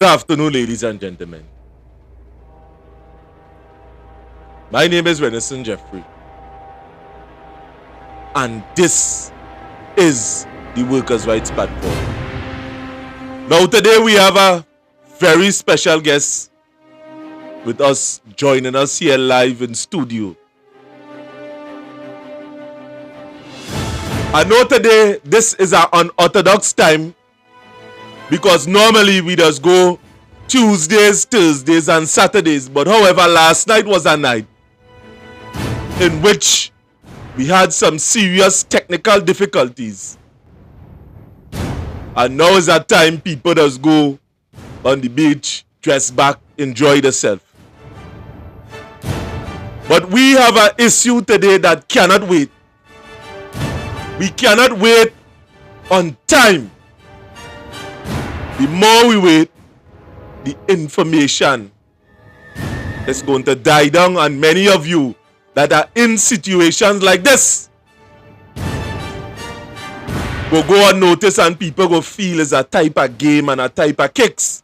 Good afternoon, ladies and gentlemen. My name is Renison Jeffrey, and this is the Workers' Rights Platform. Now, today we have a very special guest with us, joining us here live in studio. I know today this is an unorthodox time because normally we just go Tuesdays, Thursdays, and Saturdays. But however, last night was a night in which we had some serious technical difficulties. And now is that time people just go on the beach, dress back, enjoy themselves. But we have an issue today that cannot wait. We cannot wait on time. The more we wait, the information is going to die down, and many of you that are in situations like this will go unnoticed, and people will feel it's a type of game and a type of kicks.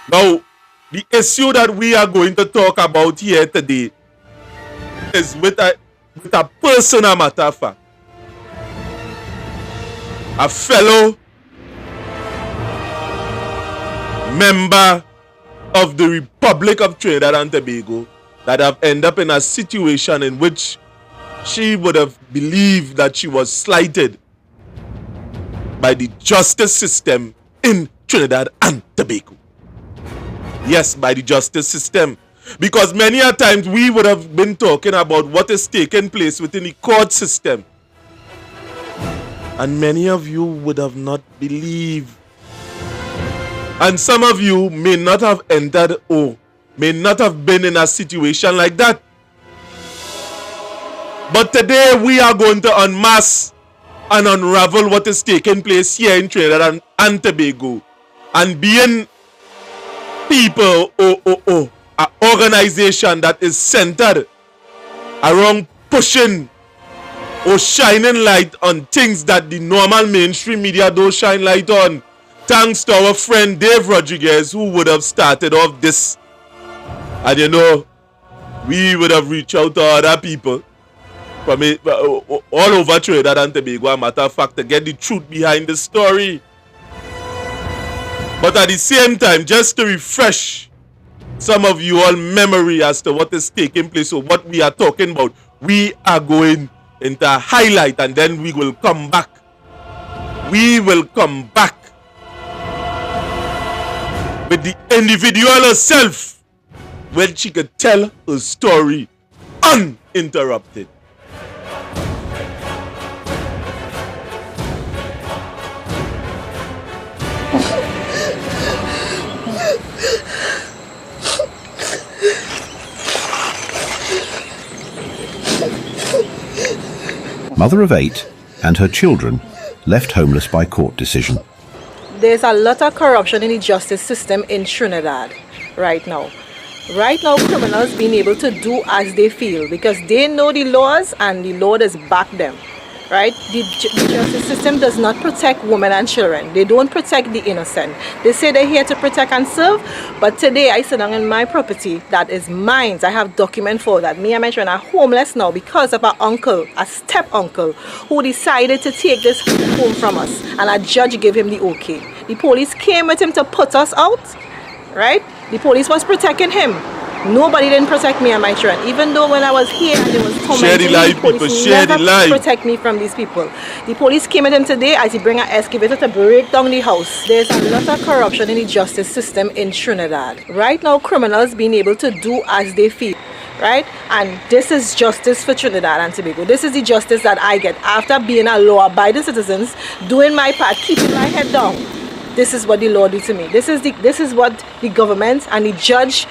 Now, the issue that we are going to talk about here today is with a personal matter of fact. A fellow member of the Republic of Trinidad and Tobago that have ended up in a situation in which she would have believed that she was slighted by the justice system in Trinidad and Tobago. Yes, by the justice system. Because many a times we would have been talking about what is taking place within the court system. And many of you would have not believed. And some of you may not have entered or may not have been in a situation like that. But today we are going to unmask and unravel what is taking place here in Trinidad and Tobago. And being people an organization that is centered around pushing or shining light on things that the normal mainstream media don't shine light on. Thanks to our friend Dave Rodriguez, who would have started off this. And you know, we would have reached out to other people from all over Trinidad and Tobago, a matter of fact, to get the truth behind the story. But at the same time, just to refresh some of you all memory as to what is taking place or what we are talking about, we are going into a highlight, and then we will come back. We will come back with the individual herself when she could tell her story uninterrupted. Mother of 8 and her children left homeless by court decision. There's a lot of corruption in the justice system in Trinidad right now. Right now, criminals being able to do as they feel because they know the laws and the law does back them. Right? The justice system does not protect women and children. They don't protect the innocent. They say they're here to protect and serve, but today I sit down in my property that is mine. I have document for that. Me and my children are homeless now because of our uncle, a step uncle, who decided to take this home from us, and a judge gave him the okay. The police came with him to put us out, right? The police was protecting him. Nobody didn't protect me and my children. Even though when I was here and they was tormenting me, the police never protect me from these people. The police came at him today as he bring an excavator to break down the house. There's a lot of corruption in the justice system in Trinidad. Right now, criminals being able to do as they feel. Right? And this is justice for Trinidad and Tobago. This is the justice that I get after being a law-abiding citizen, doing my part, keeping my head down. This is what the law did to me. This is what the government and the judge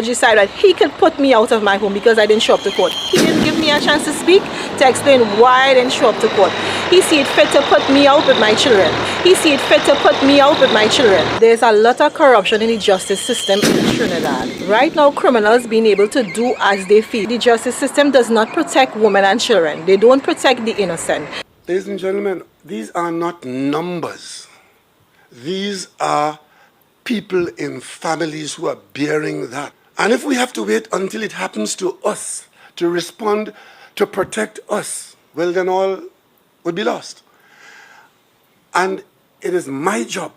decided that he could put me out of my home because I didn't show up to court. He didn't give me a chance to speak, to explain why I didn't show up to court. He see it fit to put me out with my children. He see it fit to put me out with my children. There's a lot of corruption in the justice system in Trinidad. Right now, criminals being able to do as they feel. The justice system does not protect women and children. They don't protect the innocent. Ladies and gentlemen, these are not numbers. These are people in families who are bearing that. And if we have to wait until it happens to us to respond, to protect us, well, then all would be lost. And it is my job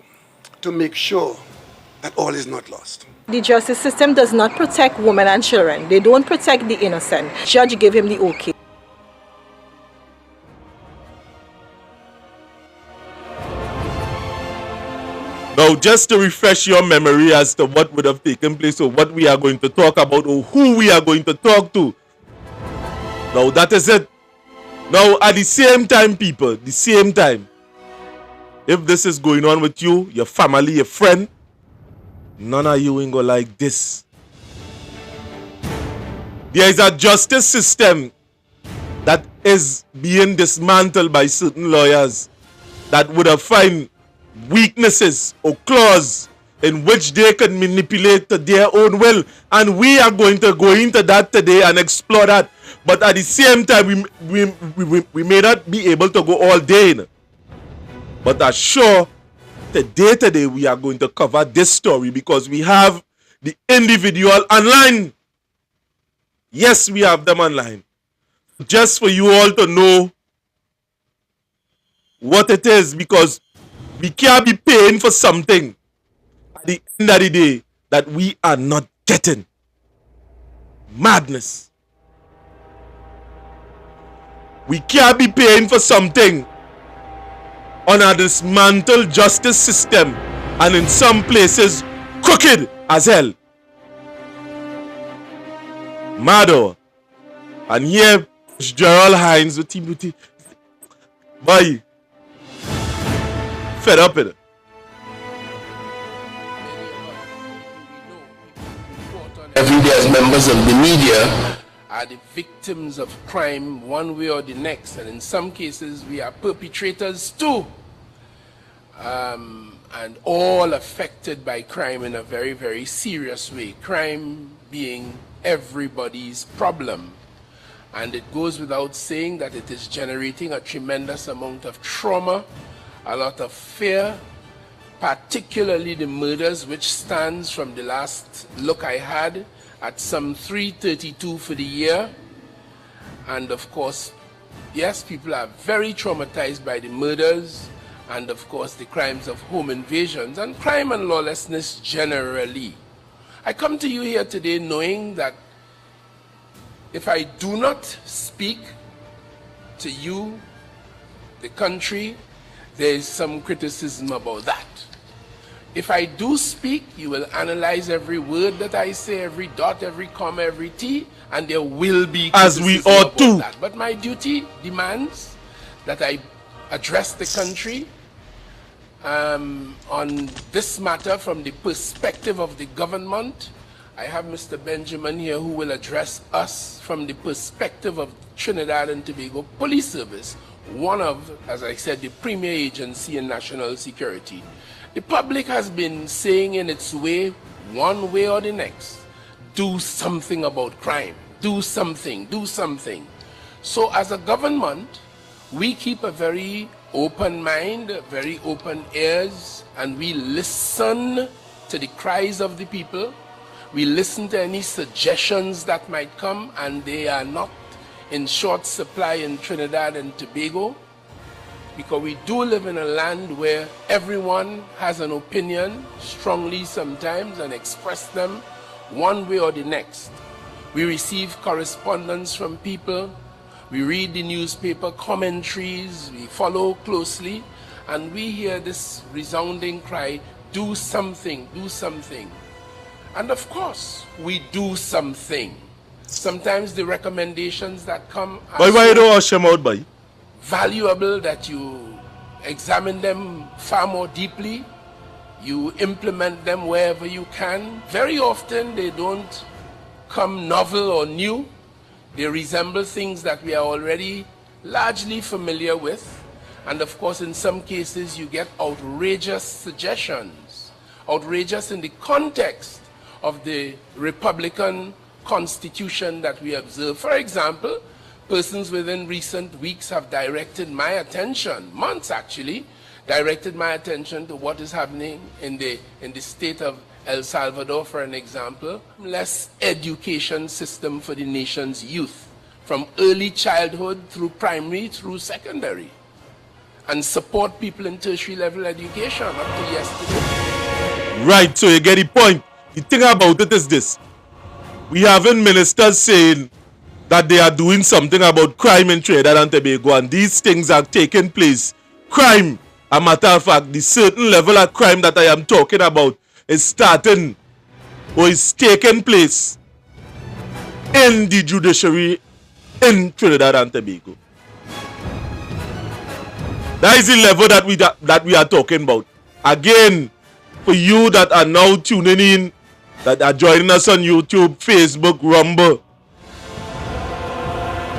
to make sure that all is not lost. The justice system does not protect women and children. They don't protect the innocent. Judge gave him the okay. Now, just to refresh your memory as to what would have taken place or what we are going to talk about or who we are going to talk to. Now, that is it. Now, at the same time, people, the same time, if this is going on with you, your family, your friend, none of you ain't gonna like this. There is a justice system that is being dismantled by certain lawyers that would have found weaknesses or clause in which they can manipulate to their own will, and we are going to go into that today and explore that. But at the same time, we may not be able to go all day, but I'm sure today we are going to cover this story because we have the individual online. Yes, we have them online, just for you all to know what it is, because we can't be paying for something at the end of the day that we are not getting. Madness. We can't be paying for something on a dismantled justice system and in some places crooked as hell. Mado. And here Gerald Hines with Timothy. Boy. Fed up with it. Every day as members of the media are the victims of crime one way or the next, and in some cases we are perpetrators too, and all affected by crime in a very, very serious way. Crime being everybody's problem, and it goes without saying that it is generating a tremendous amount of trauma, a lot of fear, particularly the murders, which stands from the last look I had at some 332 for the year. And of course, yes, people are very traumatized by the murders and of course the crimes of home invasions and crime and lawlessness generally. I come to you here today knowing that if I do not speak to you, the country, there is some criticism about that. If I do speak, you will analyze every word that I say, every dot, every comma, every T, and there will be as we ought to. That. But my duty demands that I address the country on this matter from the perspective of the government. I have Mr. Benjamin here who will address us from the perspective of Trinidad and Tobago Police Service, one of, as I said, the premier agency in national security. The public has been saying in its way, one way or the next, do something about crime, do something, do something. So as a government, we keep a very open mind, very open ears, and we listen to the cries of the people. We listen to any suggestions that might come, and they are not in short supply in Trinidad and Tobago, because we do live in a land where everyone has an opinion, strongly sometimes, and express them one way or the next. We receive correspondence from people, we read the newspaper commentaries, we follow closely, and we hear this resounding cry, do something, do something. And of course, we do something. Sometimes the recommendations that come are Why you don't wash them out, boy? valuable that you examine them far more deeply, you implement them wherever you can. Very often they don't come novel or new. They resemble things that we are already largely familiar with. And of course, in some cases, you get outrageous suggestions, outrageous in the context of the Republican Constitution that we observe. For example, persons within recent weeks have directed my attention, months actually, directed my attention to what is happening in the state of El Salvador, for an example. Less education system for the nation's youth, from early childhood through primary through secondary, and support people in tertiary level education up to yesterday. Right, so you get the point. The thing about it is this. We having ministers saying that they are doing something about crime in Trinidad and Tobago, and these things are taking place. Crime, a matter of fact, the certain level of crime that I am talking about is starting or is taking place in the judiciary in Trinidad and Tobago. That is the level that we are talking about. Again, for you that are now tuning in, that are joining us on YouTube, Facebook, Rumble,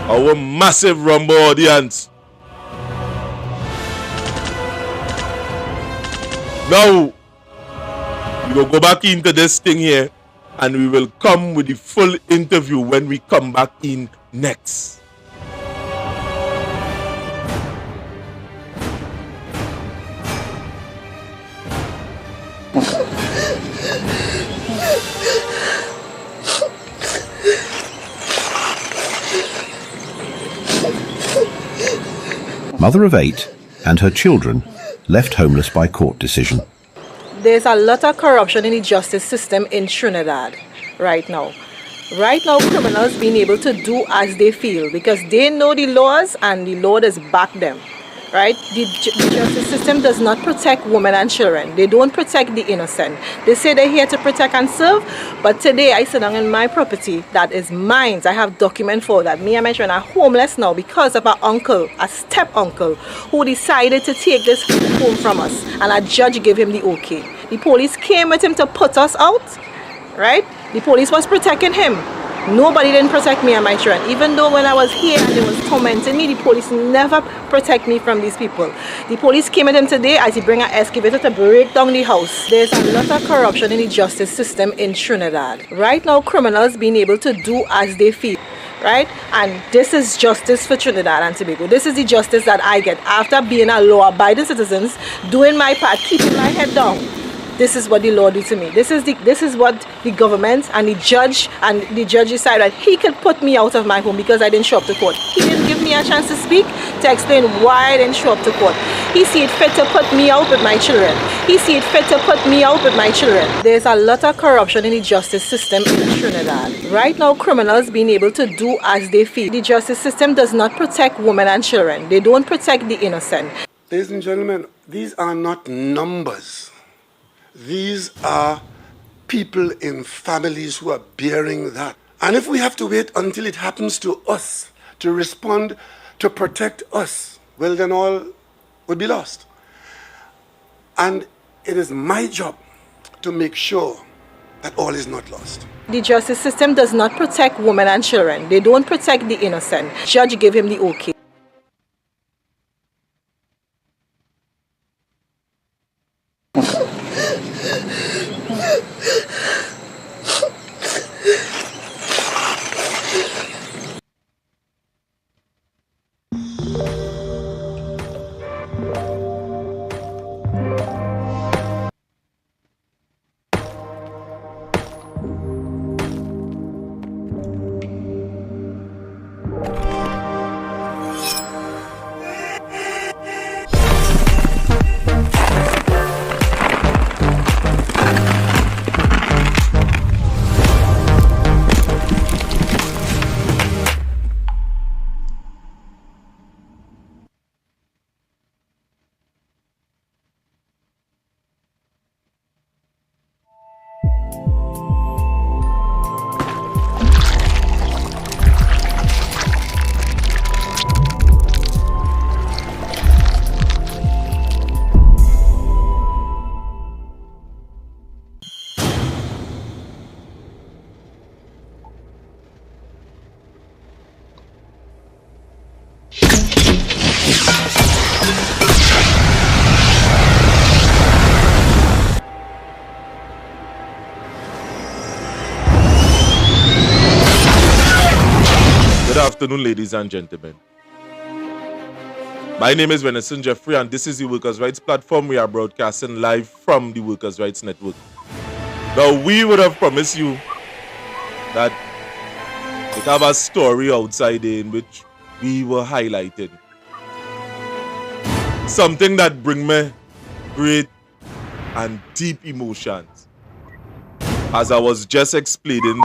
our massive Rumble audience. Now, we will go back into this thing here, and we will come with the full interview when we come back in next. Mother of 8 and her children left homeless by court decision. There's a lot of corruption in the justice system in Trinidad right now. Right now, criminals being able to do as they feel because they know the laws and the law does back them. Right? The justice system does not protect women and children. They don't protect the innocent. They say they're here to protect and serve, but today I sit down in my property that is mine. I have document for that. Me and my children are homeless now because of our uncle, a step uncle, who decided to take this home from us, and a judge gave him the okay. The police came with him to put us out, right? The police was protecting him. Nobody didn't protect me and my children. Even though when I was here and they was tormenting me, the police never protect me from these people. The police came at him today as he bring an excavator to break down the house. There's a lot of corruption in the justice system in Trinidad. Right now, criminals being able to do as they feel. Right? And this is justice for Trinidad and Tobago. This is the justice that I get after being a law-abiding citizen, doing my part, keeping my head down. This is what the law did to me. This is what the government and the judge decided that he could put me out of my home because I didn't show up to court. He didn't give me a chance to speak, to explain why I didn't show up to court. He see it fit to put me out with my children. He see it fit to put me out with my children. There's a lot of corruption in the justice system in Trinidad. Right now, criminals being able to do as they feel. The justice system does not protect women and children. They don't protect the innocent. Ladies and gentlemen, these are not numbers. These are people in families who are bearing that. And if we have to wait until it happens to us to respond, to protect us, well, then all would be lost. And it is my job to make sure that all is not lost. The justice system does not protect women and children. They don't protect the innocent. Judge gave him the okay. Good afternoon, ladies and gentlemen. My name is Venison Jeffrey, and this is the Workers' Rights Platform. We are broadcasting live from the Workers' Rights Network. Now, we would have promised you that we have a story outside in which we were highlighting something that bring me great and deep emotions, as I was just explaining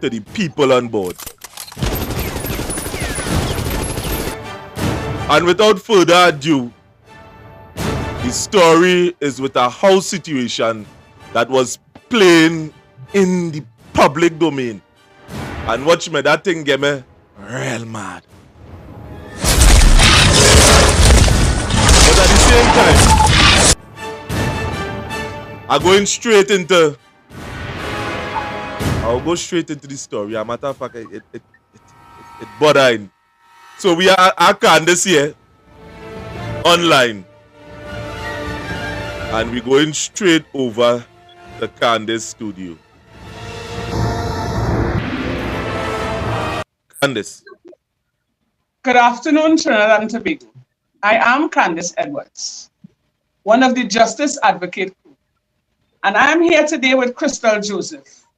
to the people on board. And without further ado, the story is with a house situation that was playing in the public domain. And watch me, that thing get me real mad. But at the same time, I'll go straight into the story. As a matter of fact, it bothering. So we are at Candace here, online. And we're going straight over the Candace studio. Candace. Good afternoon, Trinidad and Tobago. I am Candace Edwards, one of the Justice Advocate group. And I am here today with Crystal Joseph,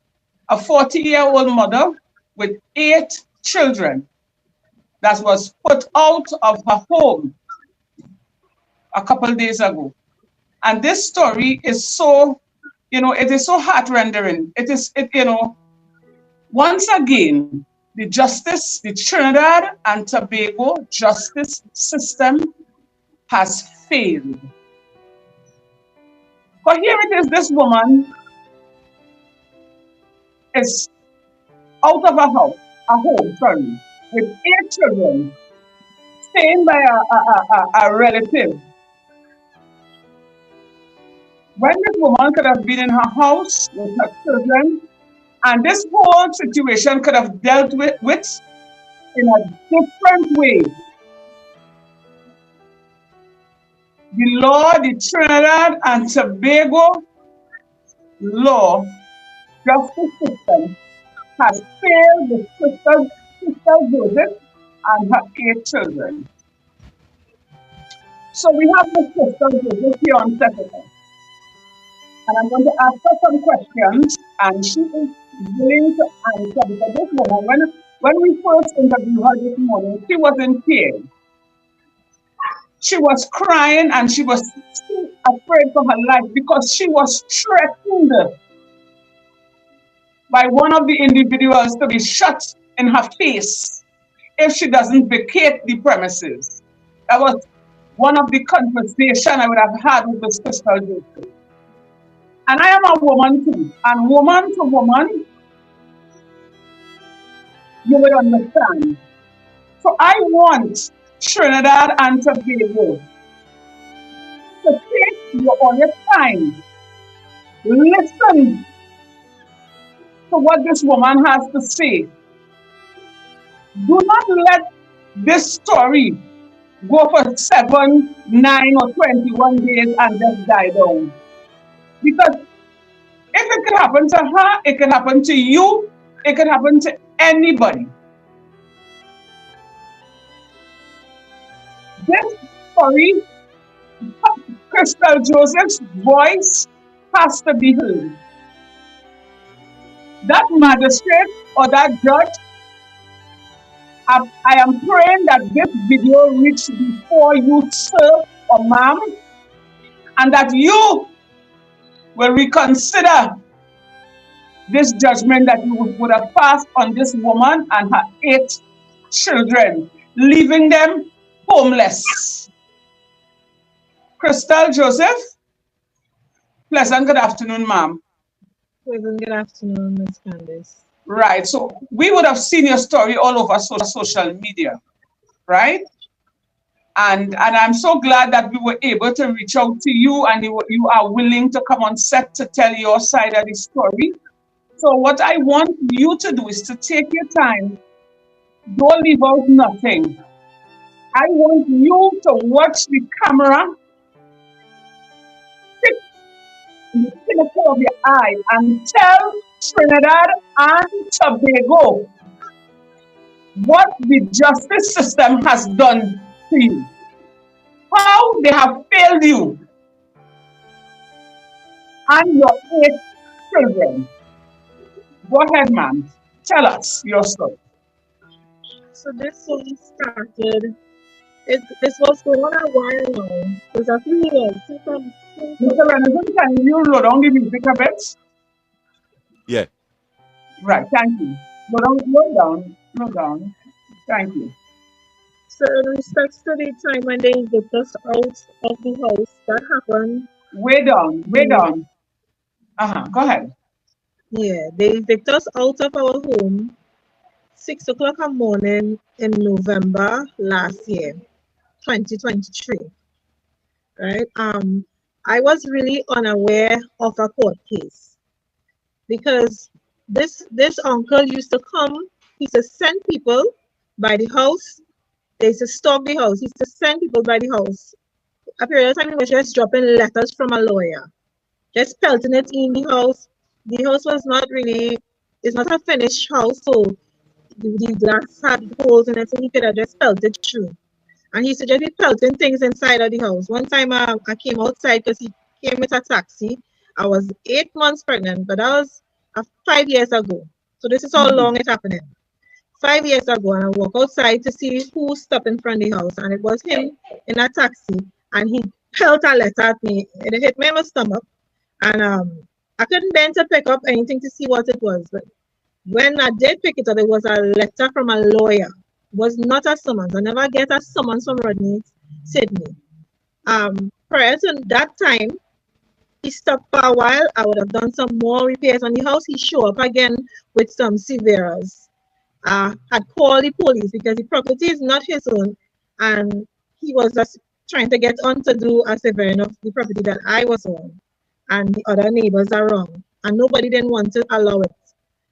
a 40-year-old mother with 8 children that was put out of her home a couple days ago. And this story is so, it is so heart-rendering. Once again, the Trinidad and Tobago justice system has failed. But here it is, this woman is out of a home, with 8 children, staying by a relative. When this woman could have been in her house with her children, and this whole situation could have dealt with in a different way. The law, the Trinidad and Tobago law justice system has failed the Crystal Joseph and her 8 children. So we have the Crystal Joseph here on set. And I'm going to ask her some questions, and she is willing to answer, because this woman, when we first interviewed her this morning, she was in tears. She was crying and she was so afraid for her life because she was threatened by one of the individuals to be shot in her face if she doesn't vacate the premises. That was one of the conversations I would have had with this Crystal Joseph. And I am a woman too, and woman to woman, you would understand. So I want Trinidad and Tobago to take your time, listen to what this woman has to say. Do not let this story go for 7, 9, or 21 days and just die down. Because if it can happen to her, it can happen to you, it can happen to anybody. This story, Crystal Joseph's voice has to be heard. That magistrate or that judge, I am praying that this video reach before you, sir or ma'am, and that you will reconsider this judgment that you would have passed on this woman and her 8 children, leaving them homeless. Crystal Joseph, pleasant good afternoon, ma'am. Pleasant good afternoon, Ms. Candace. Right, so we would have seen your story all over social media, right? And I'm so glad that we were able to reach out to you, and you are willing to come on set to tell your side of the story. So what I want you to do is to take your time. Don't leave out nothing. I want you to watch the camera, sit in the pinnacle of your eye, and tell Trinidad and Tobago what the justice system has done to you. how they have failed you and your 8 children. Go ahead, ma'am. Tell us your story. So this one started. This was going on a while now. It was a few years. Mr. Renison, can you load down the music a bit? Yeah. Right, thank you. Load down. Thank you. So in respects to the time when they evicted us out of the house, that happened. Way down. Go ahead. Yeah, they evicted us out of our home 6 o'clock in the morning in November last year, 2023. Right? I was really unaware of a court case because this uncle used to come. He used to send people by the house. They used to stop the house. He used to send people by the house. A period of time he was just dropping letters from a lawyer, just pelting it in the house. The house was not really, it's not a finished house, so the glass had holes in it, so he could have just pelted through. And he used to just be pelting things inside of the house. One time I came outside because he came with a taxi. I was 8 months pregnant, but that was 5 years ago. So this is how long it happened. 5 years ago, and I walk outside to see who stopped in front of the house, and it was him in a taxi, and he hurled a letter at me. It hit me in my stomach, and I couldn't bend to pick up anything to see what it was. But when I did pick it up, it was a letter from a lawyer. It was not a summons. I never get a summons from Rodney Sydney. Prior to that time, he stopped for a while. I would have done some more repairs on the house. He showed up again with some severes. Had called the police because the property is not his own, and he was just trying to get on to do a severing of the property that I was on, and the other neighbors are wrong, and nobody didn't want to allow it.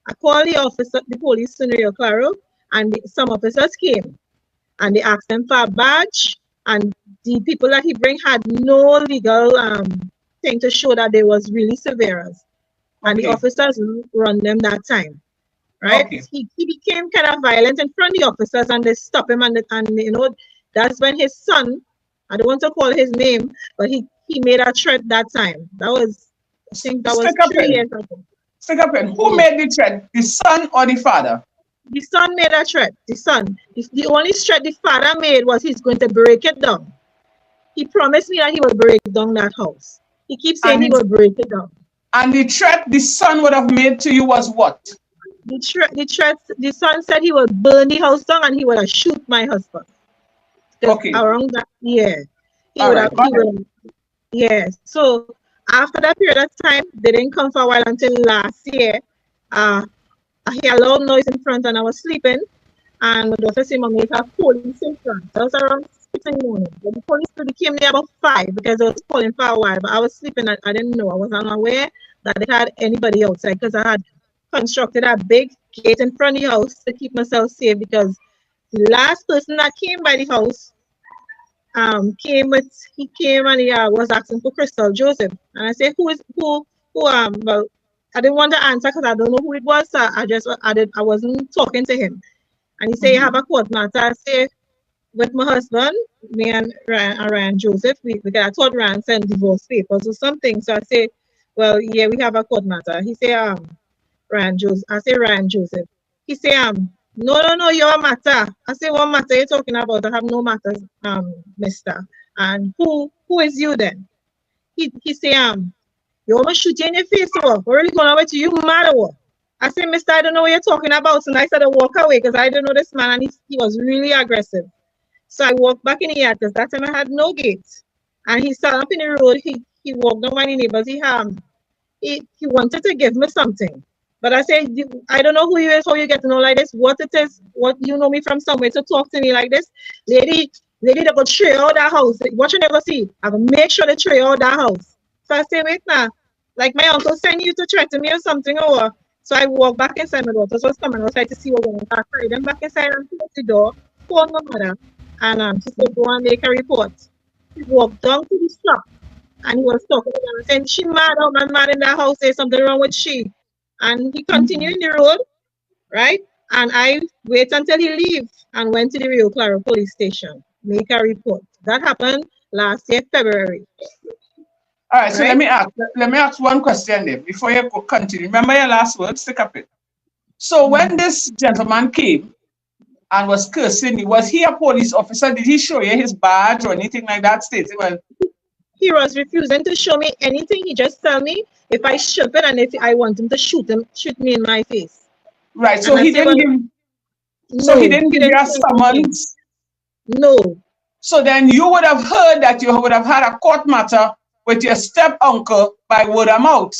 I called the police in Rio Claro, and some officers came, and they asked them for a badge, and the people that he bring had no legal thing to show that they was really severers, and the officers run them that time. Right? Okay. He became kind of violent in front of the officers, and they stopped him, and that's when his son, I don't want to call his name, but he made a threat that time. That was, I think that was 3 years ago. Stick up in. Who made the threat? The son or the father? The son made a threat. The son. The only threat the father made was he's going to break it down. He promised me that he will break down that house. He keeps saying he will break it down. And the threat the son would have made to you was what? The son said he will burn the house down and he will shoot my husband. Okay. Around that, yeah. Yeah. So after that period of time, they didn't come for a while until last year. I hear a loud noise in front and I was sleeping. And my daughter said, Mommy, it has police in front. That was around 6 in the morning. But the police came there about 5 because I was calling for a while. But I was sleeping. I didn't know. I was unaware that they had anybody outside because I had constructed a big gate in front of the house to keep myself safe, because the last person that came by the house came and he was asking for Crystal Joseph, and I said, who well, I didn't want to answer because I don't know who it was, so I wasn't talking to him, and he said, you have a court matter. I say, with my husband, me and Ryan Joseph, we got, I thought Ryan sent divorce papers or something, so I say, well, yeah, we have a court matter. He say, Ryan Joseph. I say, Ryan Joseph. He say, no, you're a matter. I say, what matter you talking about? I have no matters, mister. And who is you then? He say, you want me to shoot you in your face, or what really going on with you? You mad or what? I say, mister, I don't know what you're talking about. So I said, I walk away because I didn't know this man, and he was really aggressive. So I walked back in the yard because that time I had no gate. And he sat up in the road. He walked down my neighbors. He wanted to give me something. But I said, I don't know who you is, how you get to know like this, what it is, what you know me from somewhere to talk to me like this. Lady, that go throw out that house. What you never see? I will make sure they throw out that house. So I say, wait now. Like my uncle sent you to threaten me or something, or so I walk back inside. My daughter was coming outside to see what was going on. I carried them back inside and closed the door, called my mother, and she said, go and make a report. He walked down to the shop and he was talking to her saying, she mad, oh man, mad in that house, there's something wrong with she. And he continued in the road, right? And I wait until he leave and went to the Rio Claro police station, make a report. That happened last year, February. All right, so Right? let me ask one question there before you continue. Remember your last words, stick up it. So when this gentleman came and was cursing you, was he a police officer? Did he show you his badge or anything like that stating, well, He was refusing to show me anything. He just tell me if I shoot it and if I want him to shoot me in my face. right, so And I say, well, he no, didn't he give you didn't a say anything. summons. No. So then you would have heard that you would have had a court matter with your step uncle by word of mouth.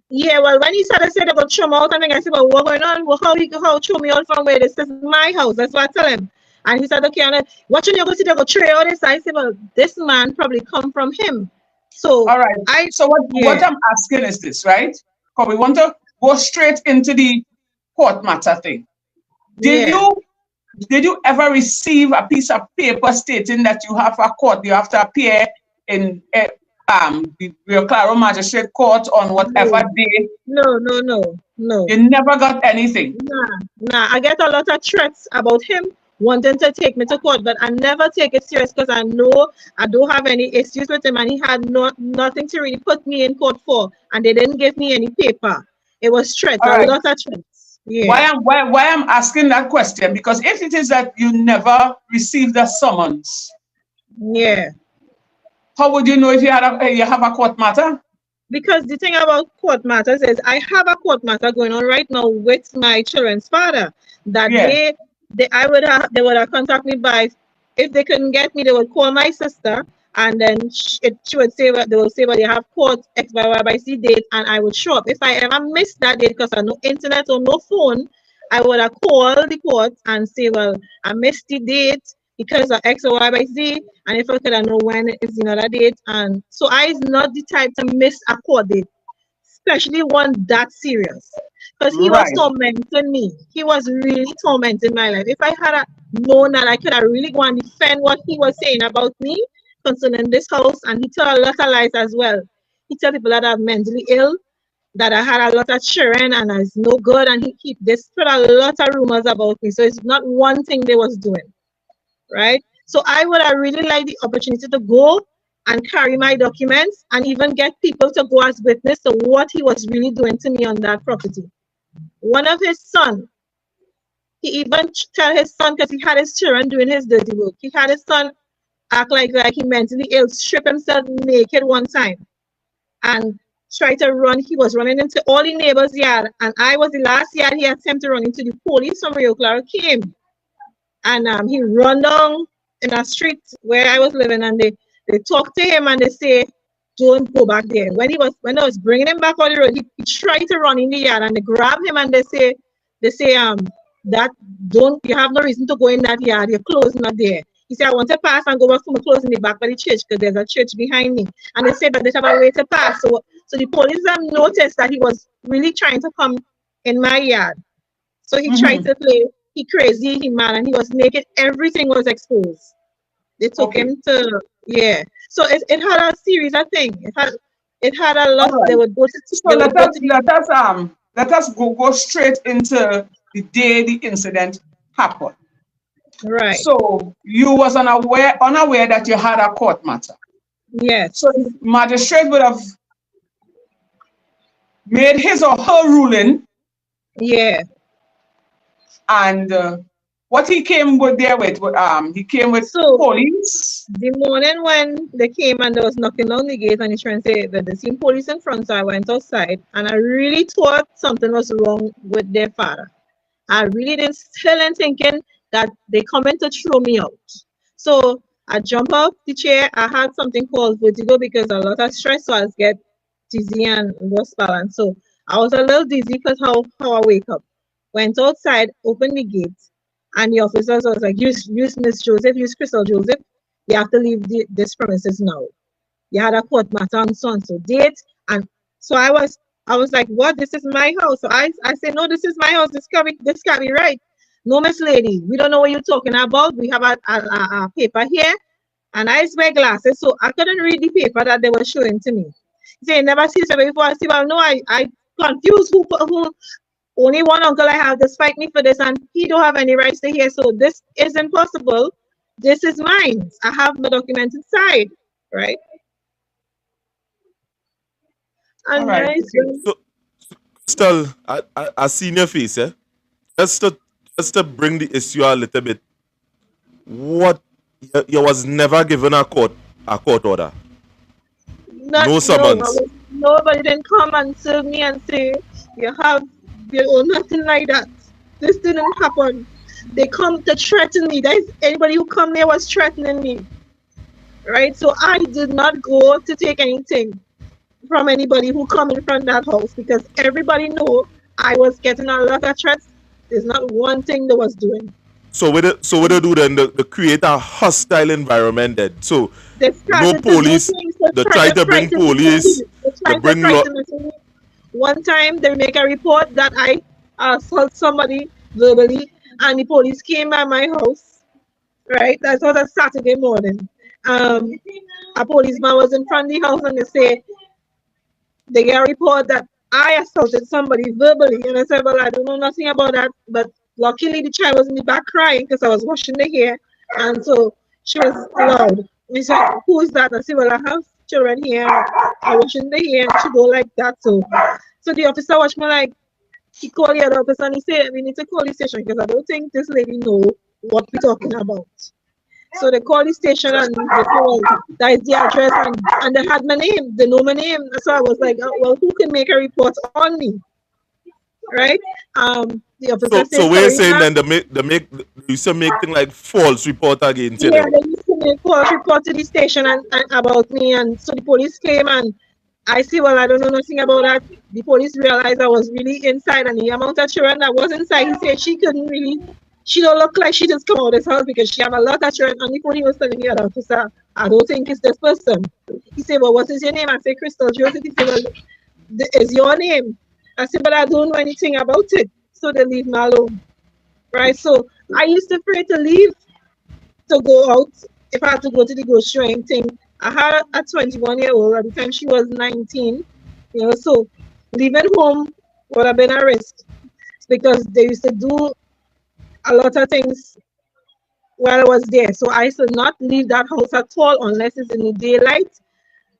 Yeah, well, when he started saying about throw me out, I said, well, what's going on? Well, how throw me out from where? This is my house. That's what I tell him. And he said, okay, and watching you go see they go throw all this. I said, well, this man probably come from him. So All right. So what I'm asking is this, right? Because we want to go straight into the court matter thing. Did you ever receive a piece of paper stating that you have a court, you have to appear in the Rio Claro Magistrate Court on whatever day? No. You never got anything? Nah. I get a lot of threats about him wanting to take me to court, but I never take it serious because I know I don't have any issues with him and he had nothing to really put me in court for, and they didn't give me any paper. It was threats, All right. a lot of threats. Yeah. Why I'm asking that question? Because if it is that you never received a summons, yeah, how would you know if you have a court matter? Because the thing about court matters is I have a court matter going on right now with my children's father that they would have contacted me by, if they couldn't get me, they would call my sister and then she would say what they will say, but they have court X by C date and I would show up. If I ever missed that date because I no internet or no phone, I would have called the court and say, well, I missed the date because of X or Y by Z, and if I could know when is another date. And so I is not the type to miss a court date, especially one that serious. Because he was tormenting me. He was really tormenting my life. If I had known that I could have really go and defend what he was saying about me concerning this house, and he told a lot of lies as well. He told people that I'm mentally ill, that I had a lot of children and I was no good, and they spread a lot of rumors about me. So it's not one thing they was doing, right? So I would have really liked the opportunity to go and carry my documents and even get people to go as witness to what he was really doing to me on that property. One of his sons, he even tell his son, because he had his children doing his dirty work, he had his son act like he mentally ill, strip himself naked one time and try to run. He was running into all the neighbors' yard, and I was the last yard he attempted to run into. The police from Rio Claro came, and he run down in a street where I was living, and they talk to him and they say, don't go back there. When I was bringing him back on the road, he tried to run in the yard and they grab him and they say that you have no reason to go in that yard, your clothes not there. He said, I want to pass and go back for my clothes in the back of the church because there's a church behind me. And they said, but they have a way to pass. So the police have noticed that he was really trying to come in my yard. So he tried to play, he crazy, he mad, and he was naked. Everything was exposed. They took him to, So it had a series of things. It had a lot. Right. They would go to. So let us go straight into the day the incident happened. Right. So you was unaware that you had a court matter. Yes. So the magistrate would have made his or her ruling. Yeah. And what he came with he came with police. The morning when they came and they was knocking on the gate and he trying to say that they seen police in front, so I went outside and I really thought something was wrong with their father. I really didn't still in thinking that they coming to throw me out. So I jump off the chair. I had something called vertigo because a lot of stress, so I get dizzy and lost balance. So I was a little dizzy because how I wake up. Went outside, opened the gate, and the officers was like, use Miss Joseph, use Crystal Joseph. You have to leave this premises now. You had a court matter on so date. And so I was like, what? This is my house. So I said, no, this is my house. This can't be right. No, Miss Lady, we don't know what you're talking about. We have a paper here. And I wear glasses, so I couldn't read the paper that they were showing to me. He said, never see somebody before. I said, well, no, I confused who only one uncle I have just fight me for this, and he don't have any rights to hear. So this is impossible. This is mine. I have my documents inside, right? All And right. guys, So, Crystal, I seen your face, eh? Just to bring the issue a little bit. What you was never given a court order. not No no, summons. nobody didn't come and serve me and say you have you or nothing like that. This didn't happen. They come to threaten me. That is anybody who come there was threatening me. Right? So I did not go to take anything from anybody who come in front of that house because everybody know I was getting a lot of threats. There's not one thing they was doing. So what they do then? They create a hostile environment then. So They no started to do police. things to They try try to to bring frighten me. police. They They trying to bring law. frighten me. One time they make a report that I assault somebody verbally and the police came by my house, right? That was a Saturday morning. A policeman was in front of the house and they say they get a report that I assaulted somebody verbally. And I said, well, I don't know nothing about that. But luckily the child was in the back crying because I was washing the hair. And so she was loud. He said, who is that? I said, well, I have children here. I washing the hair and she go like that. So the officer watched me like, he called the other officer and he said, we need to call the station because I don't think this lady know what we're talking about. So they called the station and they said, well, that is the address and they had my name. They know my name. So I was like, oh, well, who can make a report on me? Right? The officer said, So we're sorry, saying ma'am. then they used to make things like false report against you Yeah, then. they used to make false report to the station and about me. And so the police came and I say, well, I don't know nothing about that. The police realized I was really inside and the amount of children that was inside, he said she couldn't really, she don't look like she just come out of this house because she have a lot of children. And the police was telling me, officer, I don't think it's this person. He said, well, what is your name? I said, Crystal Joseph. He said, well, is your name? I said, but I don't know anything about it. So they leave me alone. Right? So I used to pray to leave to go out if I had to go to the grocery or anything. I had a 21-year-old at the time she was 19, so leaving home would have been a risk because they used to do a lot of things while I was there. So I used to not leave that house at all unless it's in the daylight,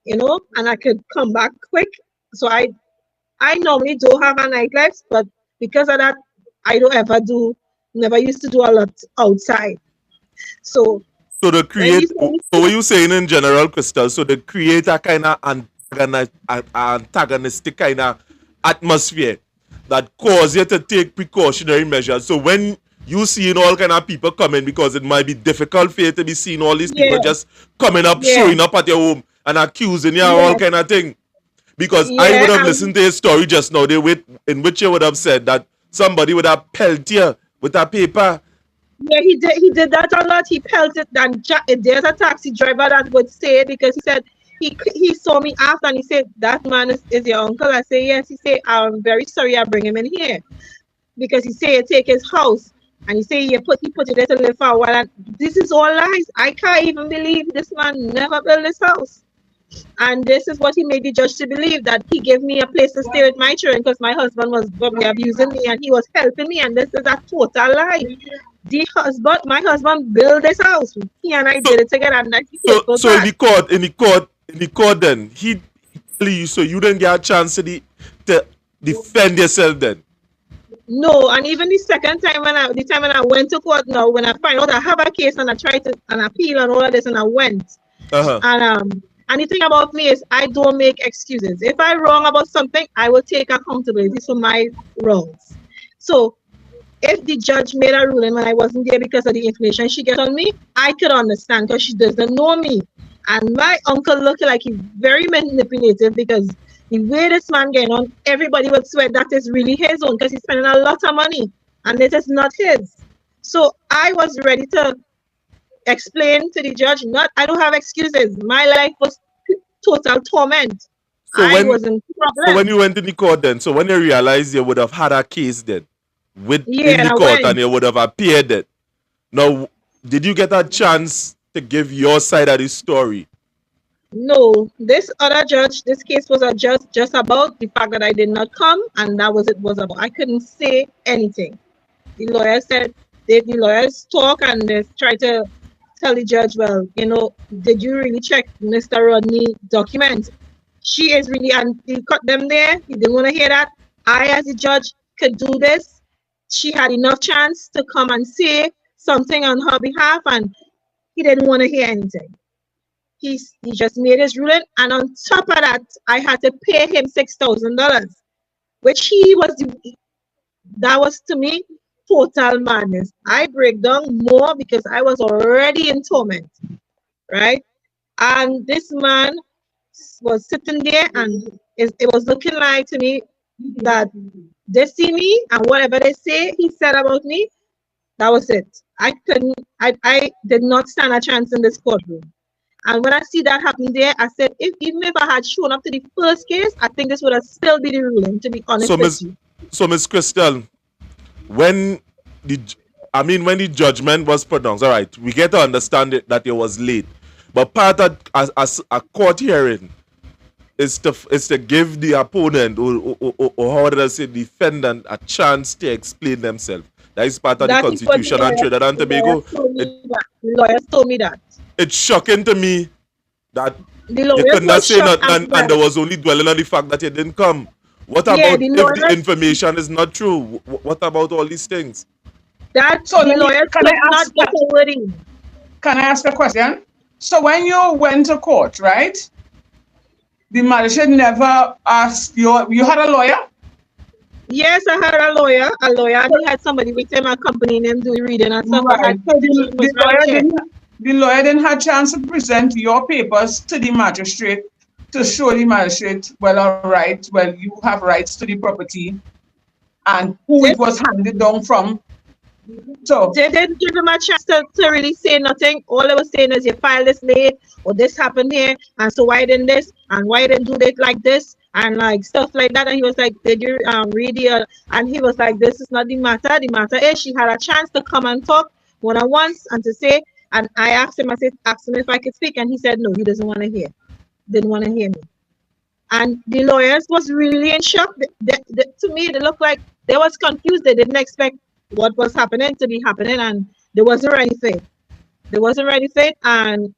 and I could come back quick. So I normally don't have a nightlife, but because of that, I don't ever never used to do a lot outside. So So they when you create. So what you saying in general, Crystal? So they create a kind of antagonistic kind of atmosphere that cause you to take precautionary measures. So when you seeing all kind of people coming, because it might be difficult for you to be seeing all these people yeah, just coming up, yeah, showing up at your home and accusing you of all yeah, kind of thing. Because I would yeah, have listened to a story just now, in which you would have said that somebody would have pelted you with a paper. yeah, he did that a lot. He pelted and there's a taxi driver that would say it because he said he saw me after and he said that man is your uncle. I say yes. He said I'm very sorry I bring him in here because he said you take his house and he said he put it there to live for a while. And this is all lies. I can't even believe this man never built this house. And this is what he made the judge to believe, that he gave me a place to stay with my children because my husband was probably abusing me and he was helping me. And this is a total lie. My husband built this house. He and I So did it together and that's so in the court then he tell you, so you didn't get a chance to defend yourself then. No, and even the second time when I went to court now, when I find out I have a case and I tried to an appeal and all of this and I went. Uh-huh. And the thing about me is I don't make excuses. If I'm wrong about something, I will take accountability for my wrongs. So if the judge made a ruling when I wasn't there because of the information she get on me, I could understand because she doesn't know me. And my uncle looked like he's very manipulative because the way this man getting on, everybody would swear that is really his own because he's spending a lot of money and it is not his. So I was ready to explain to the judge, I don't have excuses. My life was total torment. So I when was in so when problem. you went in the court then, so when you realized you would have had a case then Yeah, within and the I court went. and you would have appeared it. Now, did you get a chance to give your side of the story? No, this other judge, this case was just about the fact that I did not come, and that was about. I couldn't say anything. The lawyer said the lawyers talk and they try to tell the judge, well, did you really check Mr. Rodney documents? She is really, and he cut them there. He didn't want to hear that. I, as a judge, could do this. She had enough chance to come and say something on her behalf, and he didn't want to hear anything. He just made his ruling, and on top of that, I had to pay him $6,000, which that was to me total madness. I break down more because I was already in torment, right? And this man was sitting there, and it was looking like to me that they see me, and whatever they say he said about me, that was it. I did not stand a chance in this courtroom. And when I see that happen there, I said, even if I had shown up to the first case, I think this would have still been the ruling, to be honest with you. So, Miss Crystal, when the judgment was pronounced, all right, we get to understand that it was late. But part of a court hearing is to give the opponent or how did I say defendant a chance to explain themselves. That is part of the Constitution on Trinidad and Tobago. The lawyers told me that. It's shocking to me that you could not say nothing and there was only dwelling on the fact that you didn't come. What about if the information is not true? What about all these things? That's so the lawyers not get a wording. Can I ask a question? So when you went to court, right? The magistrate never asked you had a lawyer? Yes, I had a lawyer, and he had somebody with him accompanying him doing reading and stuff. Right. So the lawyer didn't have a chance to present your papers to the magistrate to show the magistrate, you have rights to the property and who it was handed down from. So they didn't give him a chance to really say nothing. All they were saying is you filed this late, or this happened here, and so why didn't this, and why didn't do this like this, and like stuff like that. And he was like, did you read it? And he was like, this is not the matter. The matter is she had a chance to come and talk one-on-one and to say, and I asked him if I could speak, and he said no, he doesn't want to hear. Didn't want to hear me. And the lawyers was really in shock. To me, they looked like they was confused. They didn't expect what was happening to be happening, and they wasn't ready for it. They wasn't ready for it, and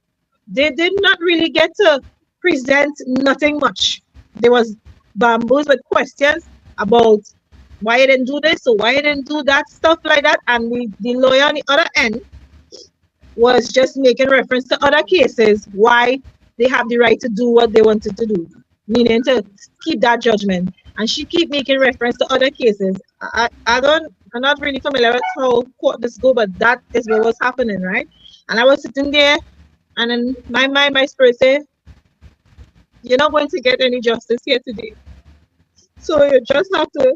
they did not really get to present nothing much. There was bamboos with questions about why you didn't do this or why you didn't do that, stuff like that. And the lawyer on the other end was just making reference to other cases, why they have the right to do what they wanted to do, meaning to keep that judgment. And she keep making reference to other cases. I'm not really familiar with how court this go, but that is what was happening, right? And I was sitting there, and in my mind, my spirit said, you're not going to get any justice here today. So you just have to,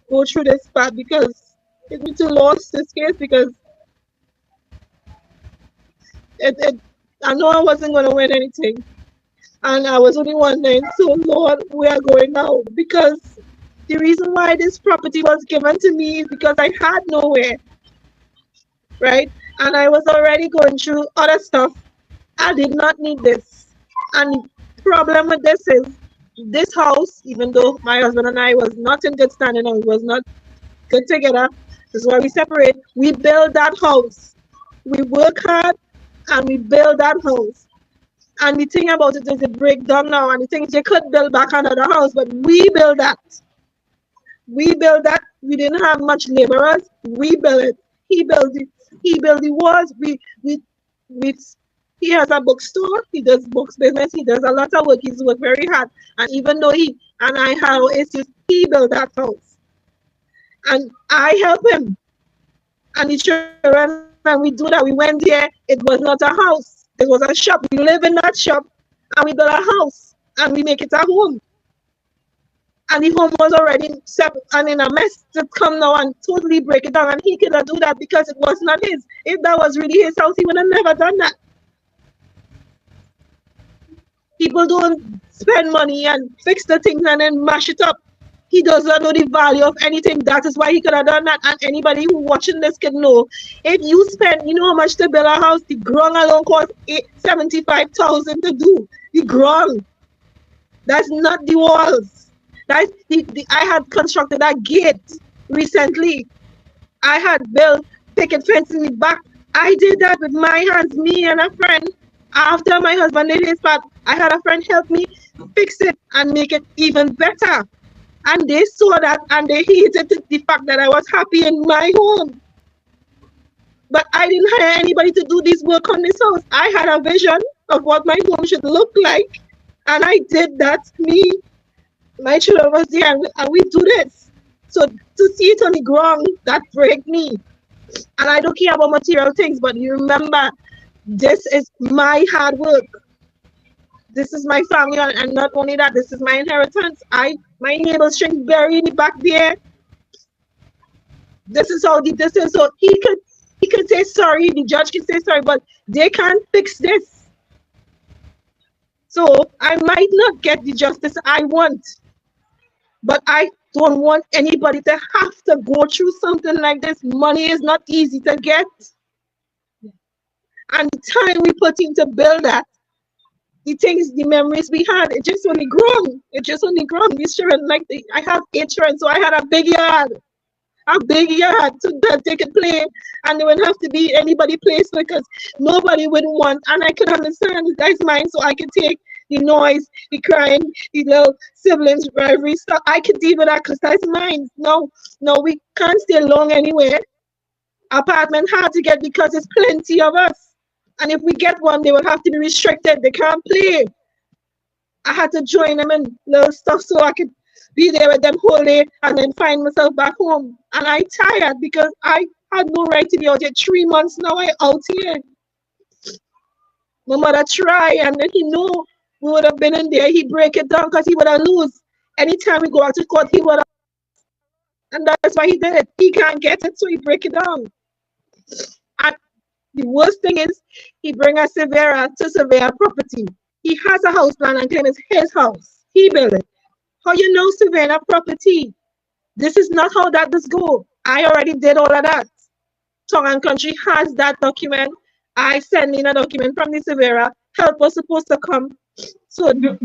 go through this path, because it need to lose this case, because I know I wasn't going to win anything. And I was only wondering, so Lord, where are going now? Because the reason why this property was given to me is because I had nowhere, right? And I was already going through other stuff. I did not need this. And the problem with this is, this house, even though my husband and I was not in good standing, or we was not good together, this is why we separate. We build that house. We work hard and we build that house. And the thing about it is it break down now, and the thing is you could build back another house, but we build that. We built that. We didn't have much laborers. We built it. He built it. He built the walls. He has a bookstore. He does books business. He does a lot of work. He's worked very hard. And even though I have issues, he built that house. And I help him. And the children, and we do that. We went there. It was not a house. It was a shop. We live in that shop, and we build a house, and we make it a home. And the home was already set and in a mess to come now and totally break it down. And he cannot do that because it was not his. If that was really his house, he would have never done that. People don't spend money and fix the things and then mash it up. He does not know the value of anything. That is why he could have done that. And anybody who watching this can know, if you spend, you know how much to build a house? The ground alone cost $75,000 to do. The ground. That's not the walls. I had constructed a gate recently. I had built picket fence in the back I did that with my hands, me and a friend. After my husband did his part, I had a friend help me fix it and make it even better. And they saw that and they hated the fact that I was happy in my home. But I didn't hire anybody to do this work on this house. I had a vision of what my home should look like. And I did that. Me, my children was there and we do this. So to see it on the ground, that break me. And I don't care about material things, but you remember, this is my hard work. This is my family, and not only that, this is my inheritance. My neighbor's string buried in the back there. This is how this is. So he could say sorry, the judge can say sorry, but they can't fix this. So I might not get the justice I want, but I don't want anybody to have to go through something like this. Money is not easy to get. And the time we put in to build that, the things, the memories we had, it just only grown. It just only grown. These children, I have 8 children, so I had a big yard so that they could play, and they wouldn't have to be anybody place because nobody would want. And I could understand this guy's mind, so I could take the noise, the crying, the little siblings rivalry stuff. I could deal with that because that's mine. No, we can't stay long anywhere. Apartment hard to get because there's plenty of us. And if we get one, they will have to be restricted. They can't play. I had to join them in little stuff so I could be there with them whole day and then find myself back home. And I tired because I had no right to be out here. 3 months now I out here. My mother try, and then he knew we would have been in there. He break it down because he would have lose. Anytime we go out to court, he would have. And that's why he did it. He can't get it, so he break it down. And the worst thing is, he bring a surveyor to survey a property. He has a house plan and claim it's his house. He built it. How you know surveying a property? This is not how that does go. I already did all of that. Tongue and Country has that document. I send in a document from the surveyor. Help was supposed to come. So do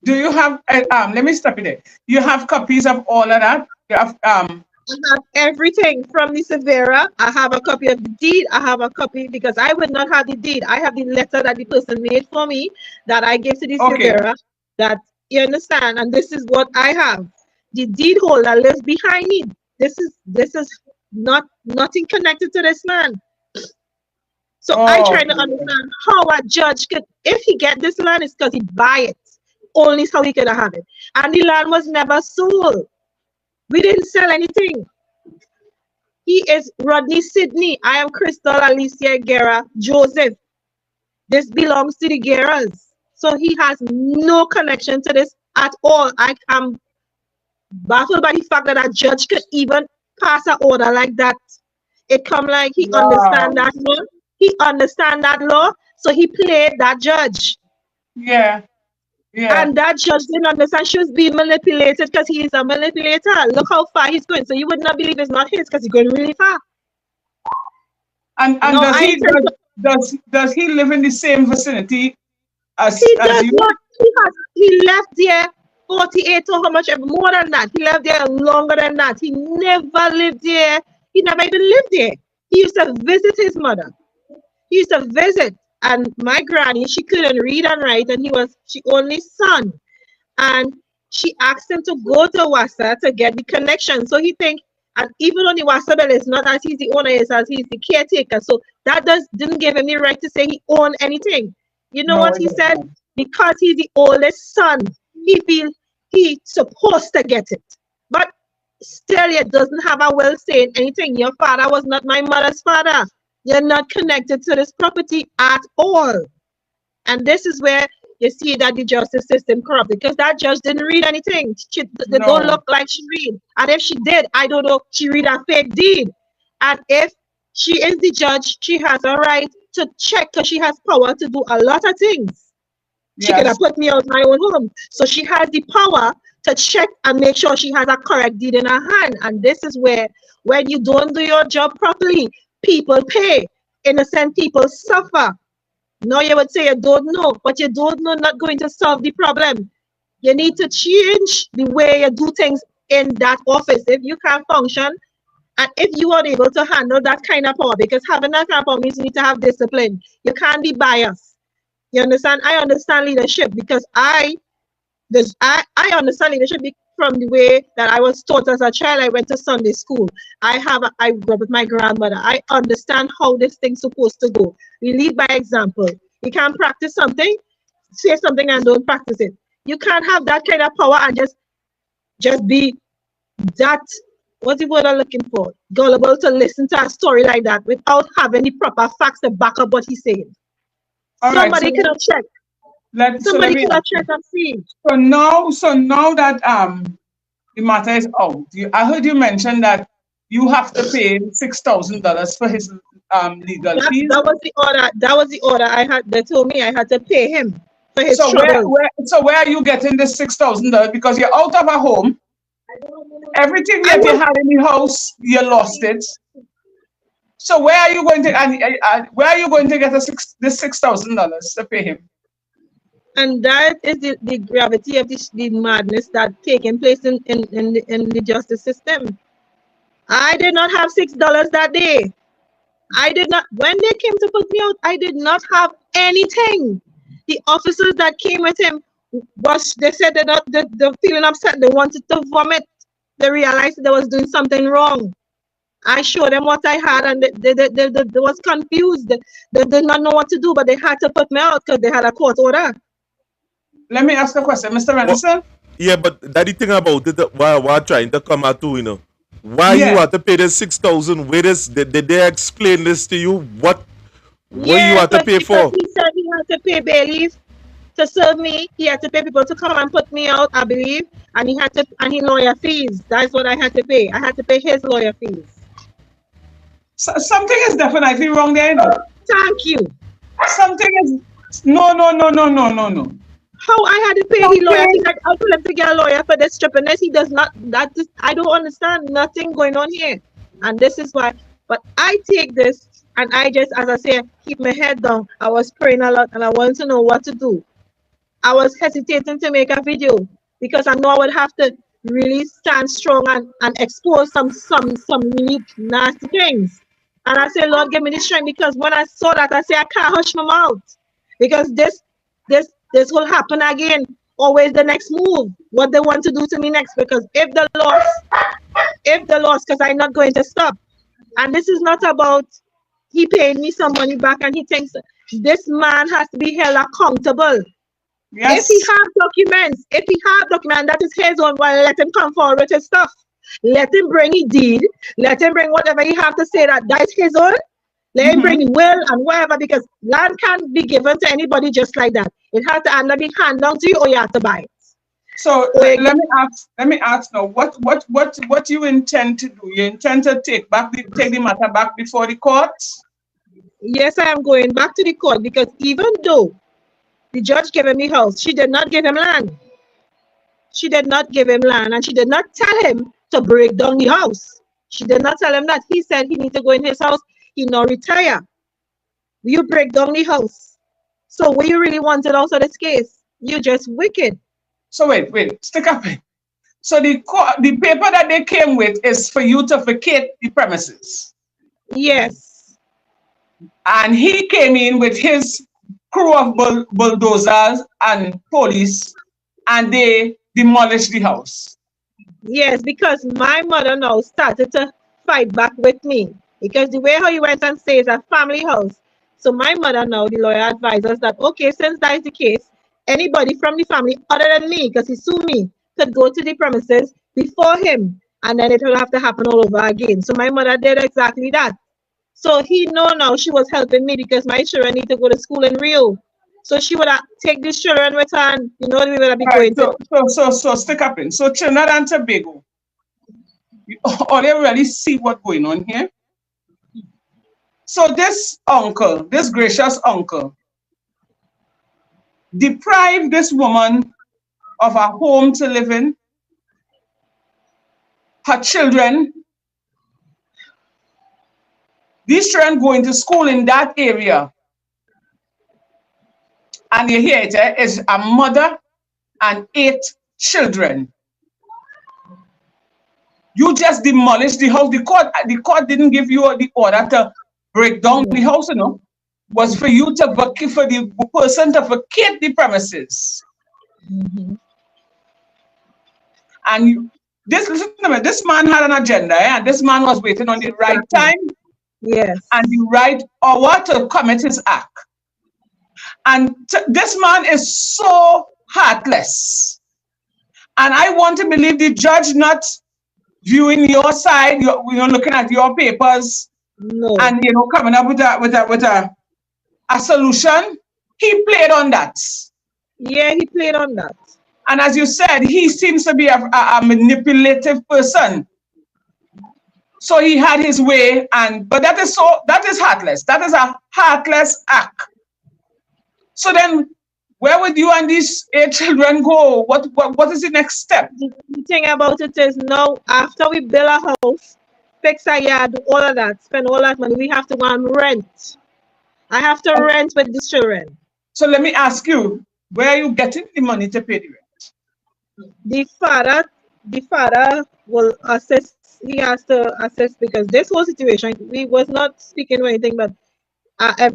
you have let me stop you there. You have copies of all of that? You have I have everything from the surveyor. I have a copy of the deed. I have a copy because I would not have the deed. I have the letter that the person made for me that I gave to the surveyor. That you understand, and this is what I have. The deed holder lives behind me. This is nothing connected to this man. So I try to understand how a judge could, if he get this land, it's because he buy it. Only how he could have it. And the land was never sold. We didn't sell anything. He is Rodney Sidney. I am Crystal Alicia Guerra Joseph. This belongs to the Guerras. So he has no connection to this at all. I am baffled by the fact that a judge could even pass an order like that. It come like he understand that law. He understand that law, so he played that judge. Yeah. And that judge didn't understand she was being manipulated because he is a manipulator. Look how far he's going. So you would not believe it's not his because he's going really far. And no, does he live in the same vicinity as he does you? Not. He left there 48 or how much more than that. He left there longer than that. He never lived there. He never even lived there. He used to visit his mother. He used to visit. And my granny, she couldn't read and write, and he was she only son. And she asked him to go to Wassa to get the connection. So he think, and even on the Wassa bill, it's not as he's the owner, it's as he's the caretaker. So that didn't give him the right to say he owned anything. You know what he said? Because he's the oldest son, he feels he's supposed to get it. But still, it doesn't have a will saying anything. Your father was not my mother's father. You're not connected to this property at all. And this is where you see that the justice system corrupt, because that judge didn't read anything. They don't look like she read. And if she did, I don't know, she read a fake deed. And if she is the judge, she has a right to check because she has power to do a lot of things. She could have put me out my own home. So she has the power to check and make sure she has a correct deed in her hand. And this is where, when you don't do your job properly, people pay. Innocent people suffer. No, you would say you don't know, but you don't know not going to solve the problem. You need to change the way you do things in that office. If you can't function, And if you are able to handle that kind of power, because having that kind of power means you need to have discipline. You can't be biased. You understand? I understand leadership because I understand leadership from the way that I was taught as a child. I went to Sunday school. I grew up with my grandmother. I understand how this thing's supposed to go. We lead by example. You can't practice something, say something and don't practice it. You can't have that kind of power and just be that, what's the word I'm looking for? Gullible to listen to a story like that without having the proper facts to back up what he's saying. Somebody could have checked. Somebody could have checked and see. So now that the matter is out, I heard you mention that you have to pay $6,000 for his legal fees. That was the order. That was the order I had. They told me I had to pay him for his trouble. Where are you getting this $6,000? Because you're out of a home. Everything that you had in the house, you lost it. So where are you going to get this $6,000 to pay him? And that is the gravity of the madness that's taking place in the justice system. I did not have $6 that day. I did not. When they came to put me out, I did not have anything. The officers that came with him they said they're feeling upset. They wanted to vomit. They realized they was doing something wrong. I showed them what I had, and they was confused. They did not know what to do, but they had to put me out because they had a court order. Let me ask a question, Mr. Madison. Yeah, but that the thing about it, we're trying to come at to, why you have to pay the 6,000? Where is did they explain this to you? What you have to pay for? He said he had to pay bailiff to serve me. He had to pay people to come and put me out, I believe, and he lawyer fees. That's what I had to pay. I had to pay his lawyer fees. So, something is definitely wrong there. Thank you. Something is no. How I had to pay the lawyer fees? I told him to get a lawyer for this trip, and he does not. I don't understand nothing going on here, and this is why. But I take this, and I just, as I say, keep my head down. I was praying a lot, and I wanted to know what to do. I was hesitating to make a video because I know I would have to really stand strong and expose some really nasty things. And I say, Lord, give me the strength, because when I saw that, I say, I can't hush my mouth, because this will happen again. Always the next move, what they want to do to me next. Because if the loss, because I'm not going to stop. And this is not about he paid me some money back and he thinks this man has to be held accountable. Yes. If he have documents, that is his own. Well, let him come forward with his stuff. Let him bring his deed. Let him bring whatever he have to say that is his own. Let him bring will and whatever, because land can't be given to anybody just like that. It has to either be handed down to you or you have to buy it. So let me ask now, what you intend to do? You intend to take the matter back before the courts? Yes, I am going back to the court, because even though the judge gave him the house, she did not give him land. She did not give him land, and she did not tell him to break down the house. She did not tell him that. He said he need to go in his house. He now retire. You break down the house. So what you really wanted out of this case? You're just wicked. So wait, stick up. So the paper that they came with is for you to vacate the premises. Yes. And he came in with his crew of bulldozers and police, and they demolished the house. Yes, because my mother now started to fight back with me, because the way how you went and say it's a family house. So my mother now, the lawyer, advises that, okay, since that is the case, anybody from the family other than me, because he sued me, could go to the premises before him, and then it will have to happen all over again. So my mother did exactly that. So he know now she was helping me, because my children need to go to school in Rio. So she would take these children with her, and we would be going to. So stick up in. So Trinidad and Tobago, you already see what's going on here. So this uncle, this gracious uncle, deprived this woman of a home to live in, her children. These children going to school in that area. And you hear it is a mother and 8 children. You just demolished the house. The court didn't give you the order to break down the house, you know. Was for you to for the person to vacate the premises. And listen to me, this man had an agenda, and this man was waiting on the right time, and the right hour to commit his act. And this man is so heartless. And I want to believe the judge not viewing your side, looking at your papers, and coming up with a solution. He played on that. Yeah, he played on that. And as you said, he seems to be a manipulative person. So he had his way, but that is heartless. That is a heartless act. So then, where would you and these 8 children go? What is the next step? The thing about it is now, after we build a house, fix a yard, all of that, spend all that money, we have to go and rent. I have to rent with these children. So let me ask you, where are you getting the money to pay the rent? The father will assist. He has to assist because this whole situation, we was not speaking or anything, but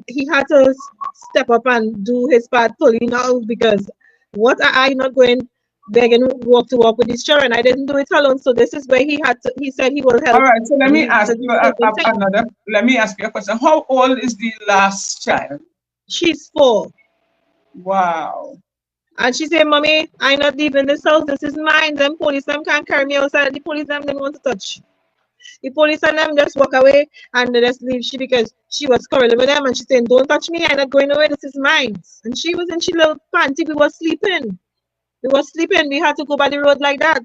he had to step up and do his part fully now, because what I not going begging walk to walk with these children. I didn't do it alone. So this is where he said he will help. All right, so let me ask you a question. How old is the last child? She's 4. Wow. And she said, Mommy, I not leaving this house. This is mine. Them police them can't carry me outside. The police them didn't want to touch. The police and them just walk away and they just leave because she was quarreling with them and she saying, don't touch me. I'm not going away. This is mine. And she was in she little panty. We were sleeping. We had to go by the road like that.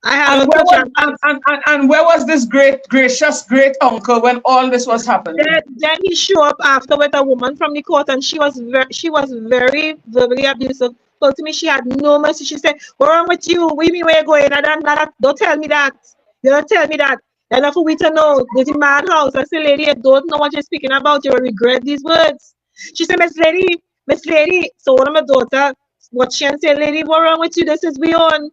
And where was this gracious great uncle when all this was happening? Then he showed up after with a woman from the court, and she was very verbally abusive. Told to me she had no mercy. She said, "What's wrong with you? Where you going? Don't tell me that. You don't tell me that. Enough for we to know. This is madhouse." I said, "Lady, I don't know what you're speaking about. You will regret these words." She said, Miss Lady. So one of my daughter, what she said, "Lady, what's wrong with you? This is we on."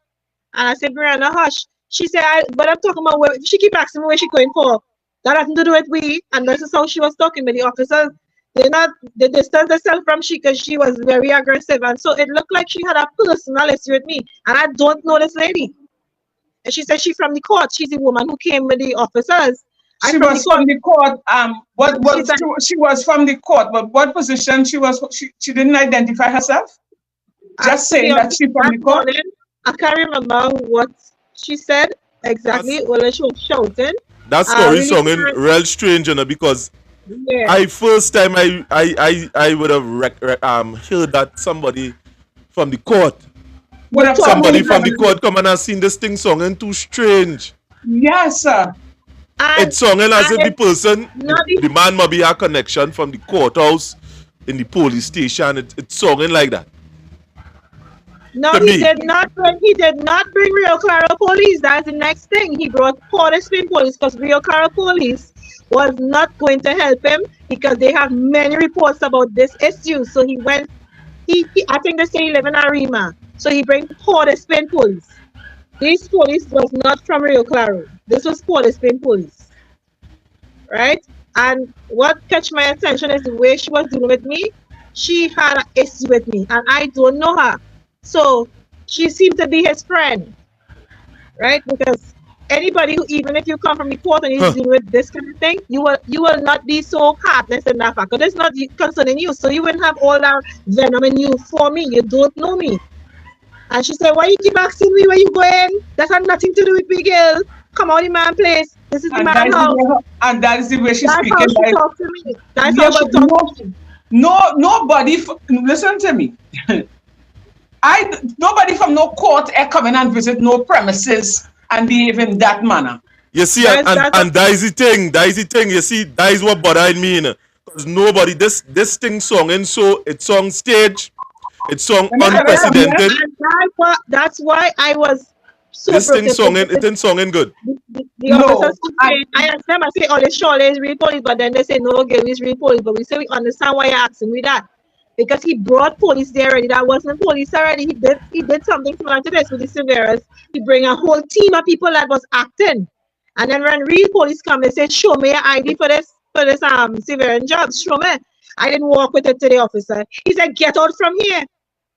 And I said, Brianna, hush. She said, but I'm talking about where she keep asking me where she going for. That has to do with we. And this is how she was talking. But the officers, they distanced themselves from she because she was very aggressive. And so it looked like she had a personal issue with me. And I don't know this lady. And she said she's from the court. She's the woman who came with the officers. She was from the court. She was from the court, but what position she was? She didn't identify herself. Just saying that she's from the court. I can't remember what she said exactly. Well, she was shouting. That story sounding real strange, because first time I would have heard that somebody from the court. Somebody from the court come and have seen this thing sounding too strange. Yes, sir. It's sounding as if the person, the man might be a connection from the courthouse in the police station. It's sounding like that. No, he did not bring Rio Claro police. That's the next thing. He brought Port of Spain police because Rio Claro police was not going to help him because they have many reports about this issue. So he went, I think they say he live in Arima. So he bring Port of Spain police. This police was not from Rio Claro. This was Port of Spain police. Right? And what catch my attention is the way she was dealing with me. She had an issue with me and I don't know her. So she seemed to be his friend, right? Because anybody who, even if you come from the court and you deal with this kind of thing, you will not be so heartless in that fact. Because it's not concerning you. So you wouldn't have all that venom in you for me. You don't know me. And she said, "Why you keep asking me where you going? That had nothing to do with me, girl. Come on, the man place. This is the man house." And that is the way she's speaking. That's how she talks to me. That's how she talks to me. Nobody, listen to me. Nobody from no court come in and visit no premises and behave in that manner. You see, and that is the thing. You see, that is what bothered me. Because nobody, this thing song, so it's on stage, it's song unprecedented. And that's why I was so this thing songing, it ain't songing good. The officers I asked them, I say, "Oh, they surely is real police," but then they say, "No, girl, it's real police." But we say we understand why you're asking me that. because he brought police there already. That wasn't police already. He did something similar to this with the Severus. He bring a whole team of people that was acting. And then when real police come, they say, show me your ID for this Severus job. Show me. I didn't walk with it to the officer. He said, get out from here.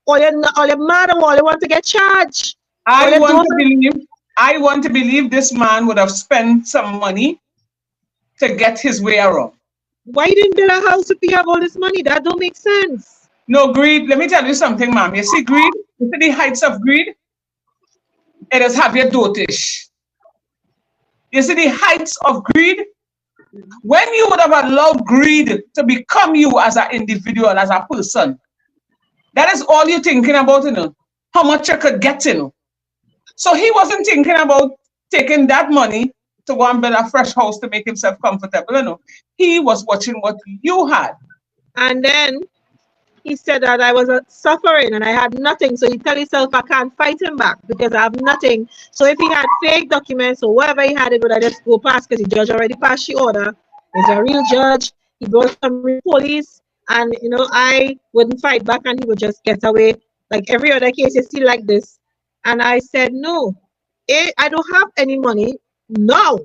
Or you're mad or you want to get charged. I want to believe this man would have spent some money to get his way around. Why you didn't build a house if you have all this money? That don't make sense. No, greed. Let me tell you something, ma'am. You see greed? You see the heights of greed? It is have your dotish. You see the heights of greed? When you would have allowed greed to become you as an individual, as a person, that is all you're thinking about, you know, how much you could get, you know. So he wasn't thinking about taking that money to go and build a fresh house to make himself comfortable, you know. He was watching what you had. And then he said that I was suffering and I had nothing. So he tell himself I can't fight him back because I have nothing. So if he had fake documents or whatever he had, it would I just go past because the judge already passed the order. He's a real judge. He brought some real police, and you know I wouldn't fight back, and he would just get away. Like every other case, you see like this. And I said no, I don't have any money. No,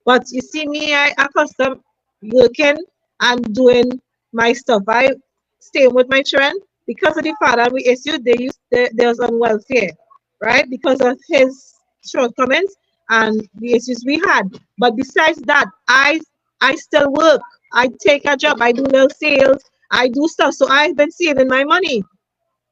but you see me, I accustomed working and doing my stuff. I staying with my children because of the father we issued. They was on welfare, right? Because of his shortcomings and the issues we had. But besides that, I still work. I take a job. I do little sales. I do stuff. So I've been saving my money.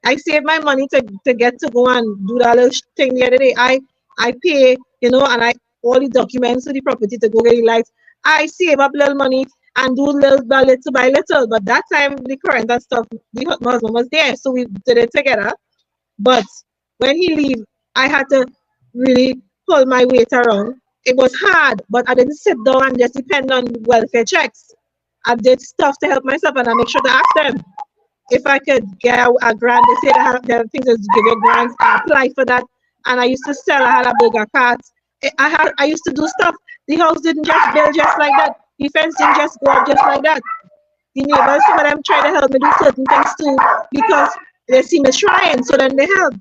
I saved my money to get to go and do that little thing the other day. I pay, you know, and all the documents to the property to go get the lights. I save up little money and do little by little. But that time the current and stuff, the husband was there, so we did it together. But when he leave, I had to really pull my weight around. It was hard, but I didn't sit down and just depend on welfare checks. I did stuff to help myself, and I make sure to ask them if I could get a grant. They say there are things that give you grants. I applied for that, and I used to sell. I had a burger cart. I used to do stuff. The house didn't just build just like that. The fence didn't just go up just like that. The neighbors, some of them try to help me do certain things too because they see me trying, so then they help.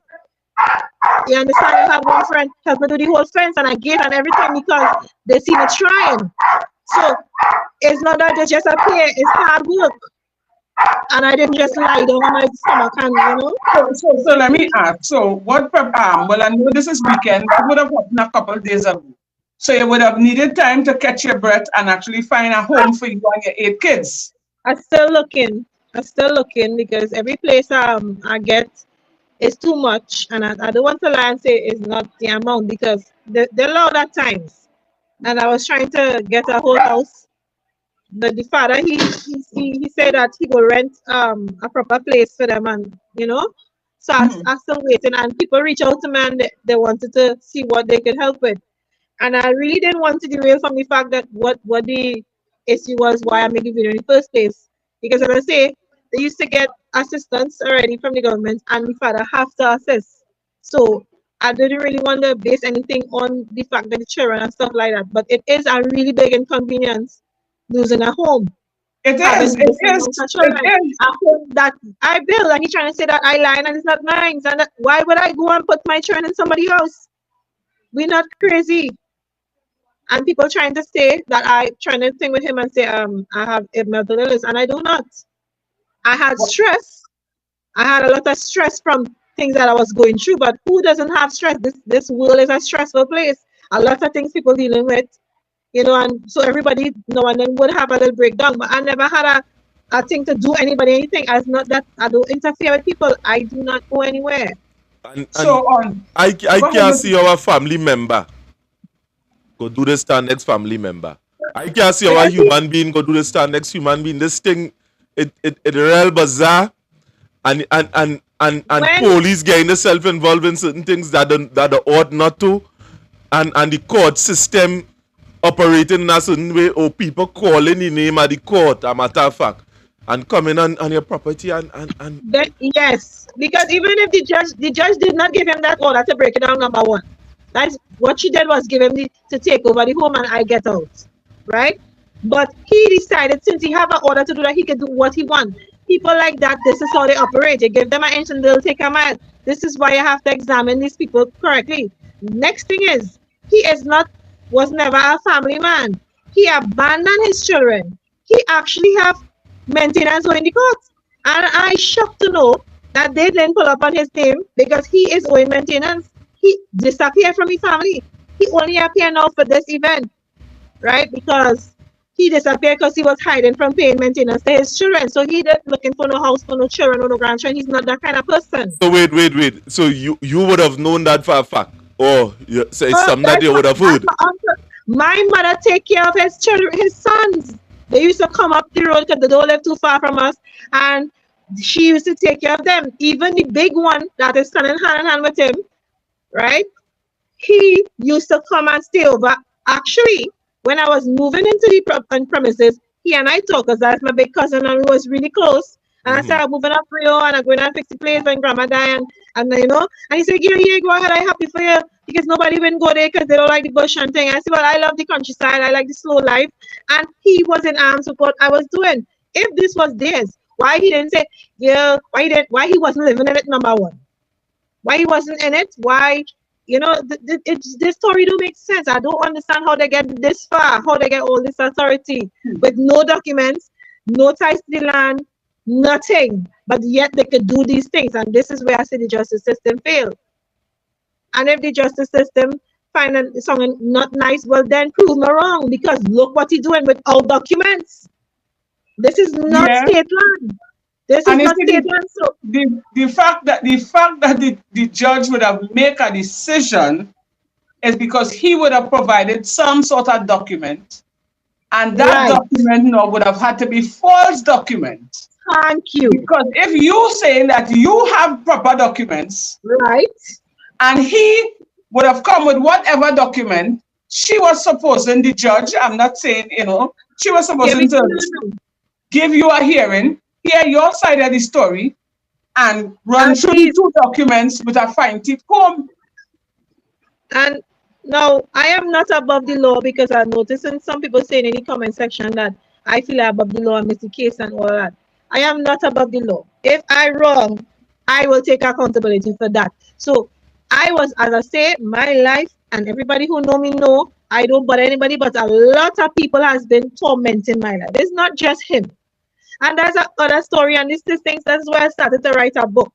You understand? I had one friend help me do the whole fence and I gave and everything because they see me trying. So it's not that they just appear, it's hard work. And I didn't just lie down on my stomach and, you know. So let me ask, so what, well, I know this is weekend, it would have happened a couple of days ago. So you would have needed time to catch your breath and actually find a home for you and your 8 kids. I'm still looking because every place I get is too much, and I don't want to lie and say it's not the amount because they're loud at times. And I was trying to get a whole house, but the father he said that he will rent a proper place for them, and you know, so I'm still waiting. And people reach out to me and they wanted to see what they could help with, and I really didn't want to derail from the fact that what the issue was, why I made the video in the first place, because as I say, they used to get assistance already from the government, and the father have to assist. So I didn't really want to base anything on the fact that the children and stuff like that. But it is a really big inconvenience losing a home. It is. A home that I built, and he's trying to say that I lied and it's not mine. And that, why would I go and put my children in somebody else? We're not crazy. And people trying to say that I trying to think with him and say I have a mental illness, and I do not. I had stress. I had a lot of stress from things that I was going through, but who doesn't have stress? This world is a stressful place. A lot of things people dealing with, you know, and so everybody now and then would have a little breakdown. But I never had a thing to do anybody anything. As not that I don't interfere with people. I do not go anywhere. And I can't see our family member go do this to our next family member. I can't see our human being go do this to our next human being. This thing, it real bizarre, and police getting themselves involved in certain things that they ought not to, and the court system operating in a certain way, or people calling the name of the court, a matter of fact, and coming on your property and that, yes, because even if the judge did not give him that order to break it down, number one. That's what she did, was give him to take over the home and I get out, right? But he decided, since he have an order to do that, he can do what he want. people like that, this is how they operate. You give them an inch and they'll take a mile. This is why you have to examine these people correctly. Next thing is, he was never a family man. He abandoned his children. He actually have maintenance in the court. And I shocked to know that they didn't pull up on his name because he is owing maintenance. He disappeared from his family. He only appeared now for this event, right? Because he disappeared because he was hiding from paying maintenance to his children. So he didn't looking for no house, for no children, or no grandchildren. He's not that kind of person. So wait. So you would have known that for a fact, or so it's something that you would have heard. My mother take care of his children, his sons. They used to come up the road because they don't live too far from us, and she used to take care of them. Even the big one that is standing hand in hand with him, right? He used to come and stay over. Actually, when I was moving into the premises, he and I talked because that's my big cousin and we was really close. And I said, I'm moving up for you and I'm going to fix the place when grandma died. And you know, and he said, yeah, go ahead, I'm happy for you because nobody even go there because they don't like the bush and thing. I said, well, I love the countryside, I like the slow life. And he was in arms with what I was doing. If this was theirs, why he didn't say, yeah, why he wasn't living in it, number one? Why he wasn't in it? Why? You know, this story don't make sense. I don't understand how they get this far, how they get all this authority with no documents, no ties to the land, nothing. But yet they could do these things. And this is where I say the justice system failed. And if the justice system find something not nice, well then prove me wrong because look what he's doing without documents. This is not state land. This is not state land. So the fact that the judge would have made a decision is because he would have provided some sort of document, and that document now would have had to be false document. Thank you. Because if you saying that you have proper documents, right, and he would have come with whatever document she was supposing, the judge, I'm not saying, you know, she was supposed to give you a hearing, hear your side of the story, and run through the two documents with a fine-tooth comb. And now, I am not above the law because I'm noticing some people saying in the comment section that I feel I'm above the law and miss the case and all that. I am not above the law. If I'm wrong, I will take accountability for that. So I was, as I say, my life, and everybody who know me know, I don't bother anybody, but a lot of people has been tormenting my life. It's not just him. And there's another story, and these things, that's where I started to write a book.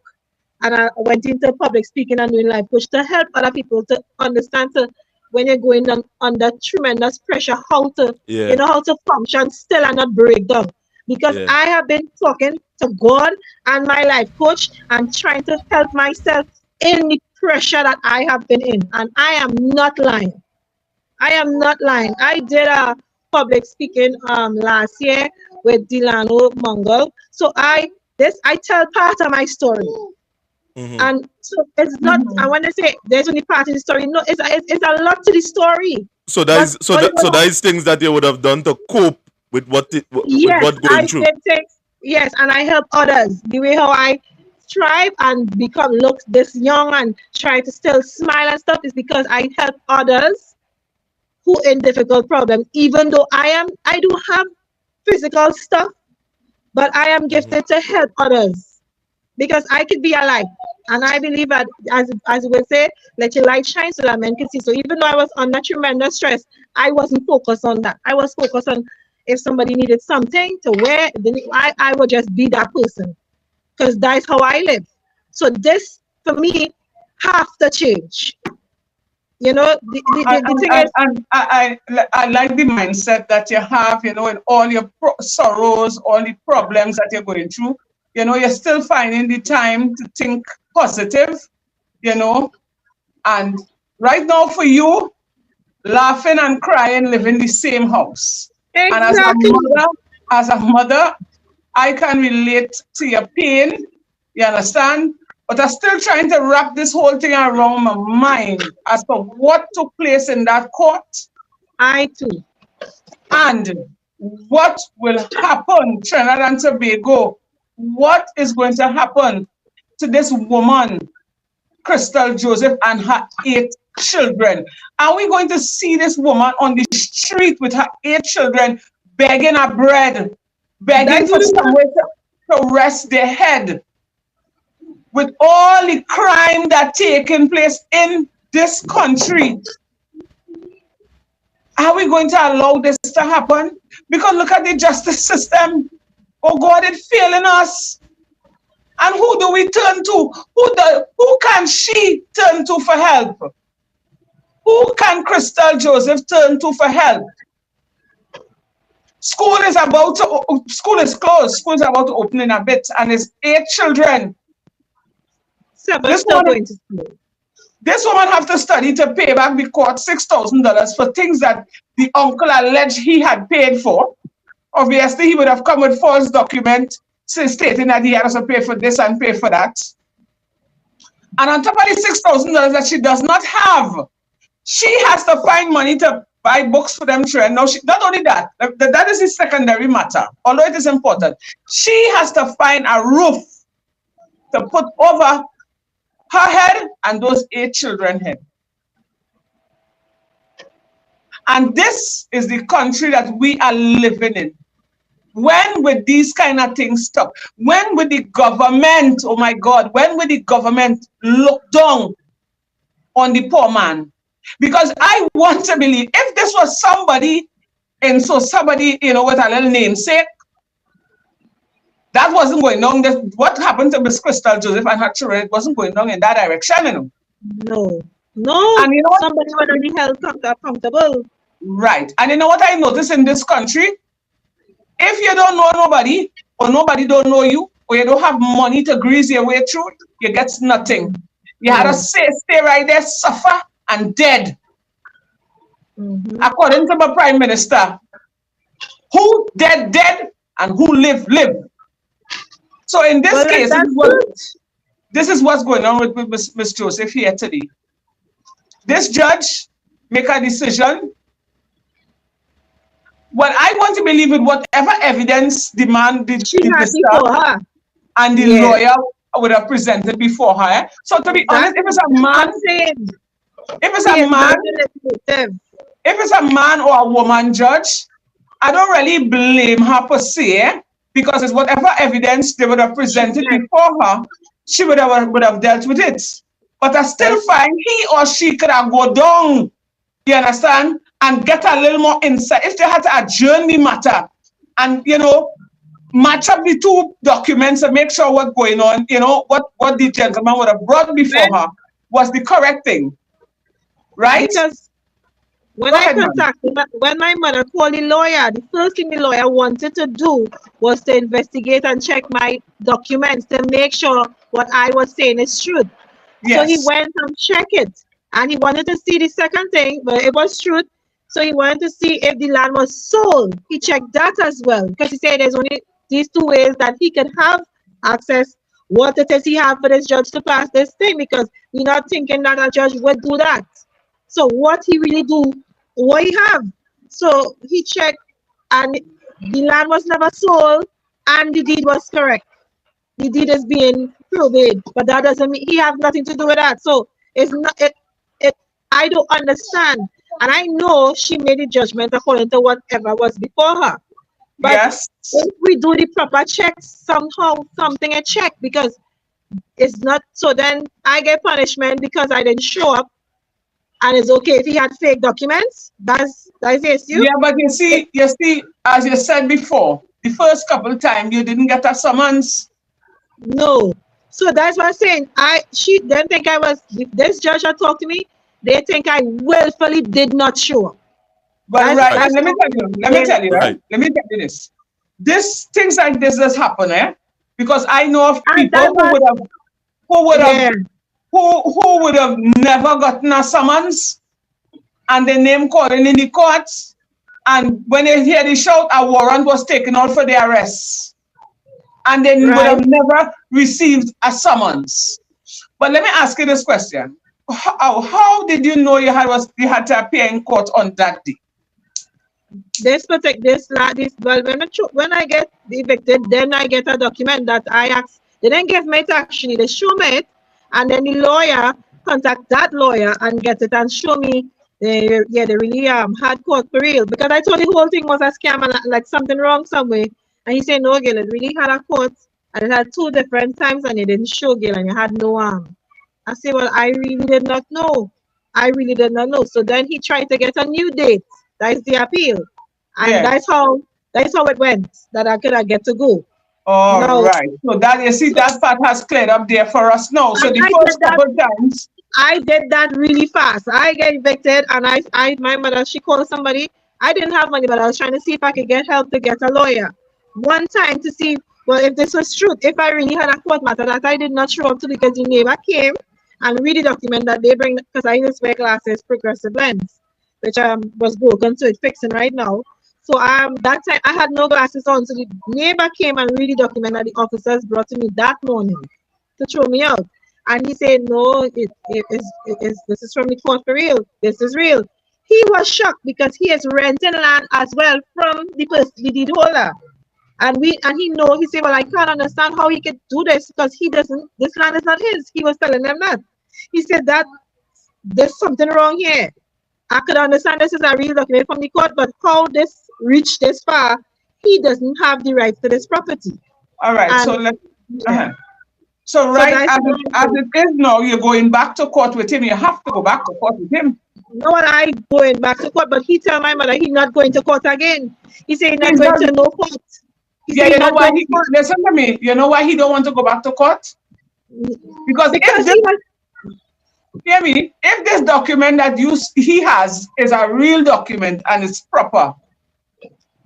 And I went into public speaking and doing life coach to help other people to understand when you're going under tremendous pressure, how to, you know, how to function still and not break down. Because I have been talking to God and my life coach and trying to help myself in the pressure that I have been in. And I am not lying. I am not lying. I did a public speaking last year with Delano Mongol. So I tell part of my story. And so it's not, I want to say there's only part of the story. No, it's a lot to the story. So that is things that you would have done to cope with what going through. Yes, and I help others. The way how I strive and look this young and try to still smile and stuff is because I help others who in difficult problems. Even though I do have physical stuff, but I am gifted to help others because I could be a light. And I believe that, as we say, let your light shine so that men can see. So even though I was under tremendous stress, I wasn't focused on that. I was focused on if somebody needed something to wear, then I would just be that person because that's how I live. So this, for me, have to change. You know, the thing is... And I like the mindset that you have, you know, in all your sorrows, all the problems that you're going through. You know, you're still finding the time to think positive, you know. And right now for you, laughing and crying live in the same house. Exactly. And as a mother, I can relate to your pain, you understand? But I'm still trying to wrap this whole thing around my mind as to what took place in that court. I too. And what will happen, Trinidad and Tobago? What is going to happen to this woman, Crystal Joseph, and her 8 children? Are we going to see this woman on the street with her 8 children begging her bread, begging for some way to... to rest their head with all the crime that taking place in this country. Are we going to allow this to happen? Because look at the justice system. Oh God, it's failing us. And who do we turn to? Who can she turn to for help? Who can Crystal Joseph turn to for help? School is closed. School is about to open in a bit, and it's 8 children. This woman have to study to pay back the court $6,000 for things that the uncle alleged he had paid for. Obviously, he would have come with false document stating that he has to pay for this and pay for that. And on top of the $6,000 that she does not have, she has to find money to buy books for them children. Now, not only that, that is a secondary matter, although it is important. She has to find a roof to put over her head and those 8 children's head. And this is the country that we are living in. When will these kind of things stop? When will the government, oh my God, when will the government look down on the poor man? Because I want to believe, if this was somebody, and so somebody, with a little namesake, that wasn't going on. What happened to Miss Crystal Joseph and her children, it wasn't going on in that direction, No. And somebody would be held accountable. Right. And you know what I noticed in this country? If you don't know nobody, or nobody don't know you, or you don't have money to grease your way through, you get nothing. You had to stay right there, suffer, and dead. According to my Prime Minister, who dead, and who live. So in this case, this is what's going on with Miss Joseph here today. This judge make a decision. Well, I want to believe with whatever evidence the man did and the lawyer would have presented before her. So to be honest, if it's a man or a woman judge, I don't really blame her per se, because it's whatever evidence they would have presented before her, she would have dealt with it. But I still find he or she could have go down, you understand, and get a little more insight. If they had to adjourn the matter and, match up the 2 documents and make sure what's going on, what the gentleman would have brought before her was the correct thing. Right? Because when my mother called the lawyer, the first thing the lawyer wanted to do was to investigate and check my documents to make sure what I was saying is true. Yes. So he went and checked it. And he wanted to see the second thing, but it was truth. So he wanted to see if the land was sold. He checked that as well, because he said there's only these 2 ways that he can have access. What it is he have for this judge to pass this thing, because we're not thinking that a judge would do that. So what he really do, what he have. So he checked, and the land was never sold, and the deed was correct. The deed is being probate, but that doesn't mean he have nothing to do with that. So it's not I don't understand. And I know she made a judgment according to whatever was before her. But if we do the proper checks, somehow something a check, because it's not, so then I get punishment because I didn't show up. And it's okay if he had fake documents. That's the issue. Yeah, but you see, as you said before, the first couple of times you didn't get a summons. No. So that's what I'm saying. She didn't think I was, if this judge had talked to me, they think I willfully did not show up. But let me tell you this. Things like this does happen, because I know of people who would have never gotten a summons, and their name calling in the courts, and when they hear the shout, a warrant was taken out for their arrest, and they would have never received a summons. But let me ask you this question. How did you know you had to appear in court on that day? When I get evicted, then I get a document that I asked. They didn't give me it actually. They show me it, and then the lawyer contact that lawyer and get it and show me. They really had court for real, because I thought the whole thing was a scam and like something wrong somewhere. And he said no, girl, it really had a court. And it had 2 different times and you didn't show, girl, and you had no arm. I say, well, I really did not know. I really did not know. So then he tried to get a new date. That is the appeal. And Yes. that's how it went, that I could get to go. All Now, right. So that you see that part has cleared up there for us now. So and the first couple times. I did that really fast. I get evicted and my mother, she called somebody. I didn't have money, but I was trying to see if I could get help to get a lawyer. One time to see, well, if this was true, if I really had a court matter that I did not show up to because the neighbor came and read the document that they bring, because I just wear glasses, progressive lens, which was broken, so it's fixing right now. So that time I had no glasses on, so the neighbor came and read the document that the officers brought to me that morning to throw me out. And he said, no, this is from the court for real. This is real. He was shocked because he is renting land as well from the deed holder. And he said, well, I can't understand how he could do this because this land is not his. He was telling them that. He said that there's something wrong here. I could understand this is a real document from the court, but how this reached this far, he doesn't have the rights to this property. All right, and, so right as it is now, you're going back to court with him. You have to go back to court with him. No, I going back to court, but he tell my mother he's not going to court again. He said he's not going to no court. Yeah, you know why listen to me. You know why he don't want to go back to court? Because hear me, if this document that he has is a real document and it's proper,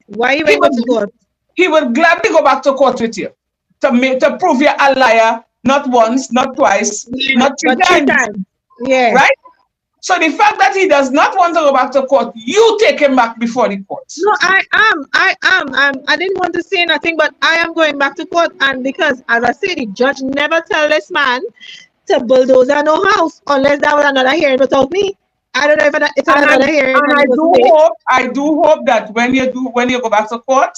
why he went to court? He would gladly go back to court with you to prove you're a liar, not once, not twice, not three times. Yeah. Right? So the fact that he does not want to go back to court, you take him back before the court. No, I am. I didn't want to say nothing, but I am going back to court. And because, as I said, the judge never tell this man to bulldoze no house unless that was another hearing without me. I don't know if it's another hearing. And I do hope that when you go back to court,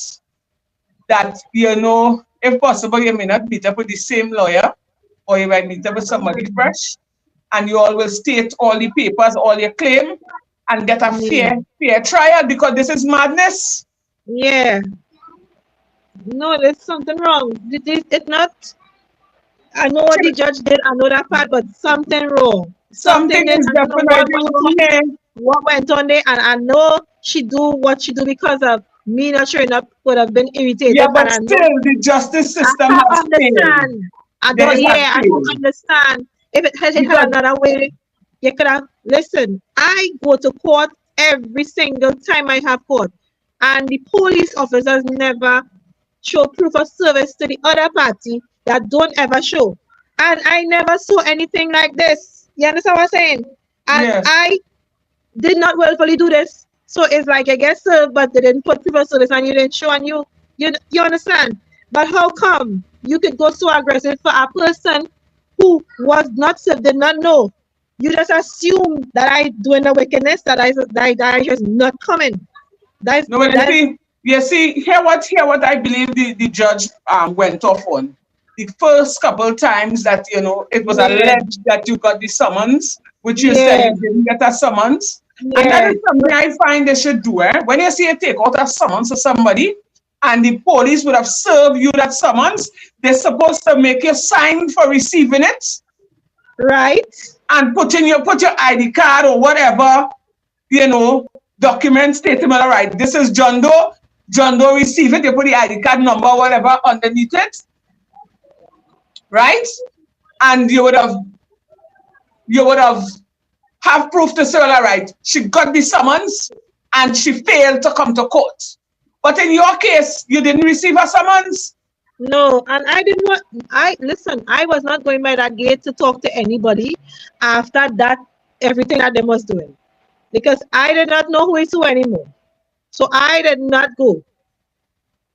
that if possible, you may not meet up with the same lawyer, or you might meet up with somebody fresh, and you all will state all the papers, all your claim, and get a fair trial, because this is madness. Yeah. No, there's something wrong. It's not. I know what the judge did. I know that part, but something wrong. Something is definitely wrong. What went on there, and I know she do what she do because of me not showing up would have been irritated. Yeah, but still, the justice system has failed. I don't understand. If it had another way, you could have. Listen, I go to court every single time I have court, and the police officers never show proof of service to the other party that don't ever show. And I never saw anything like this. You understand what I'm saying? And yes. I did not willfully do this. So it's like I get served, but they didn't put proof of service and you didn't show, and you understand. But how come you could go so aggressive for a person who was not served, did not know? You just assume that I doing the wickedness, that I just not coming. You see, hear what I believe the judge went off on. The first couple times that it was alleged that you got the summons, which you said you didn't get a summons. Yeah. And that is something I find they should do. When you see a take out a summons to somebody and the police would have served you that summons, they're supposed to make you sign for receiving it. Right. And put your ID card or whatever, document statement, all right, this is John Doe. John Doe receive it, you put the ID card number, whatever, underneath it. Right? And you would have proof to say, all right, she got the summons and she failed to come to court. But in your case, you didn't receive a summons. No, and I didn't want, I was not going by that gate to talk to anybody after that, everything that they was doing. Because I did not know who is who anymore. So I did not go.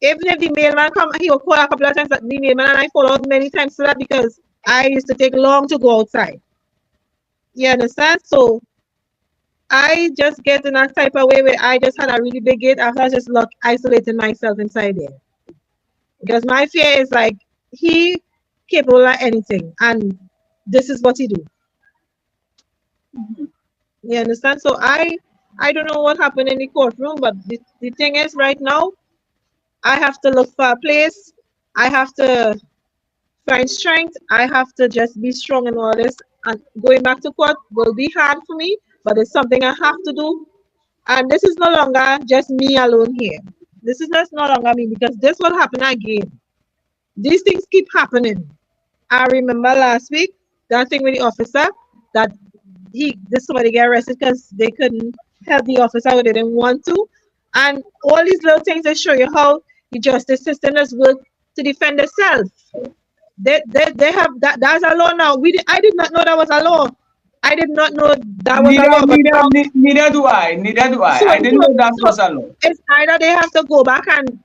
Even if the mailman come, he will call a couple of times at the mailman, and I followed many times to that because I used to take long to go outside. You understand? So I just get in that type of way where I just had a really big gate after I just isolating myself inside there. Because my fear is like, he capable of anything, and this is what he do. You understand? So I don't know what happened in the courtroom, but the thing is right now, I have to look for a place. I have to find strength. I have to just be strong in all this. And going back to court will be hard for me, but it's something I have to do. And this is no longer just me alone here. This is just no longer me because this will happen again. These things keep happening. I remember last week that thing with the officer that somebody get arrested because they couldn't help the officer or they didn't want to. And all these little things that show you how the justice system has worked to defend itself. They have that's a law now. I did not know that was a law. I did not know that was a law. Neither do I. I didn't know that was a law. It's either they have to go back and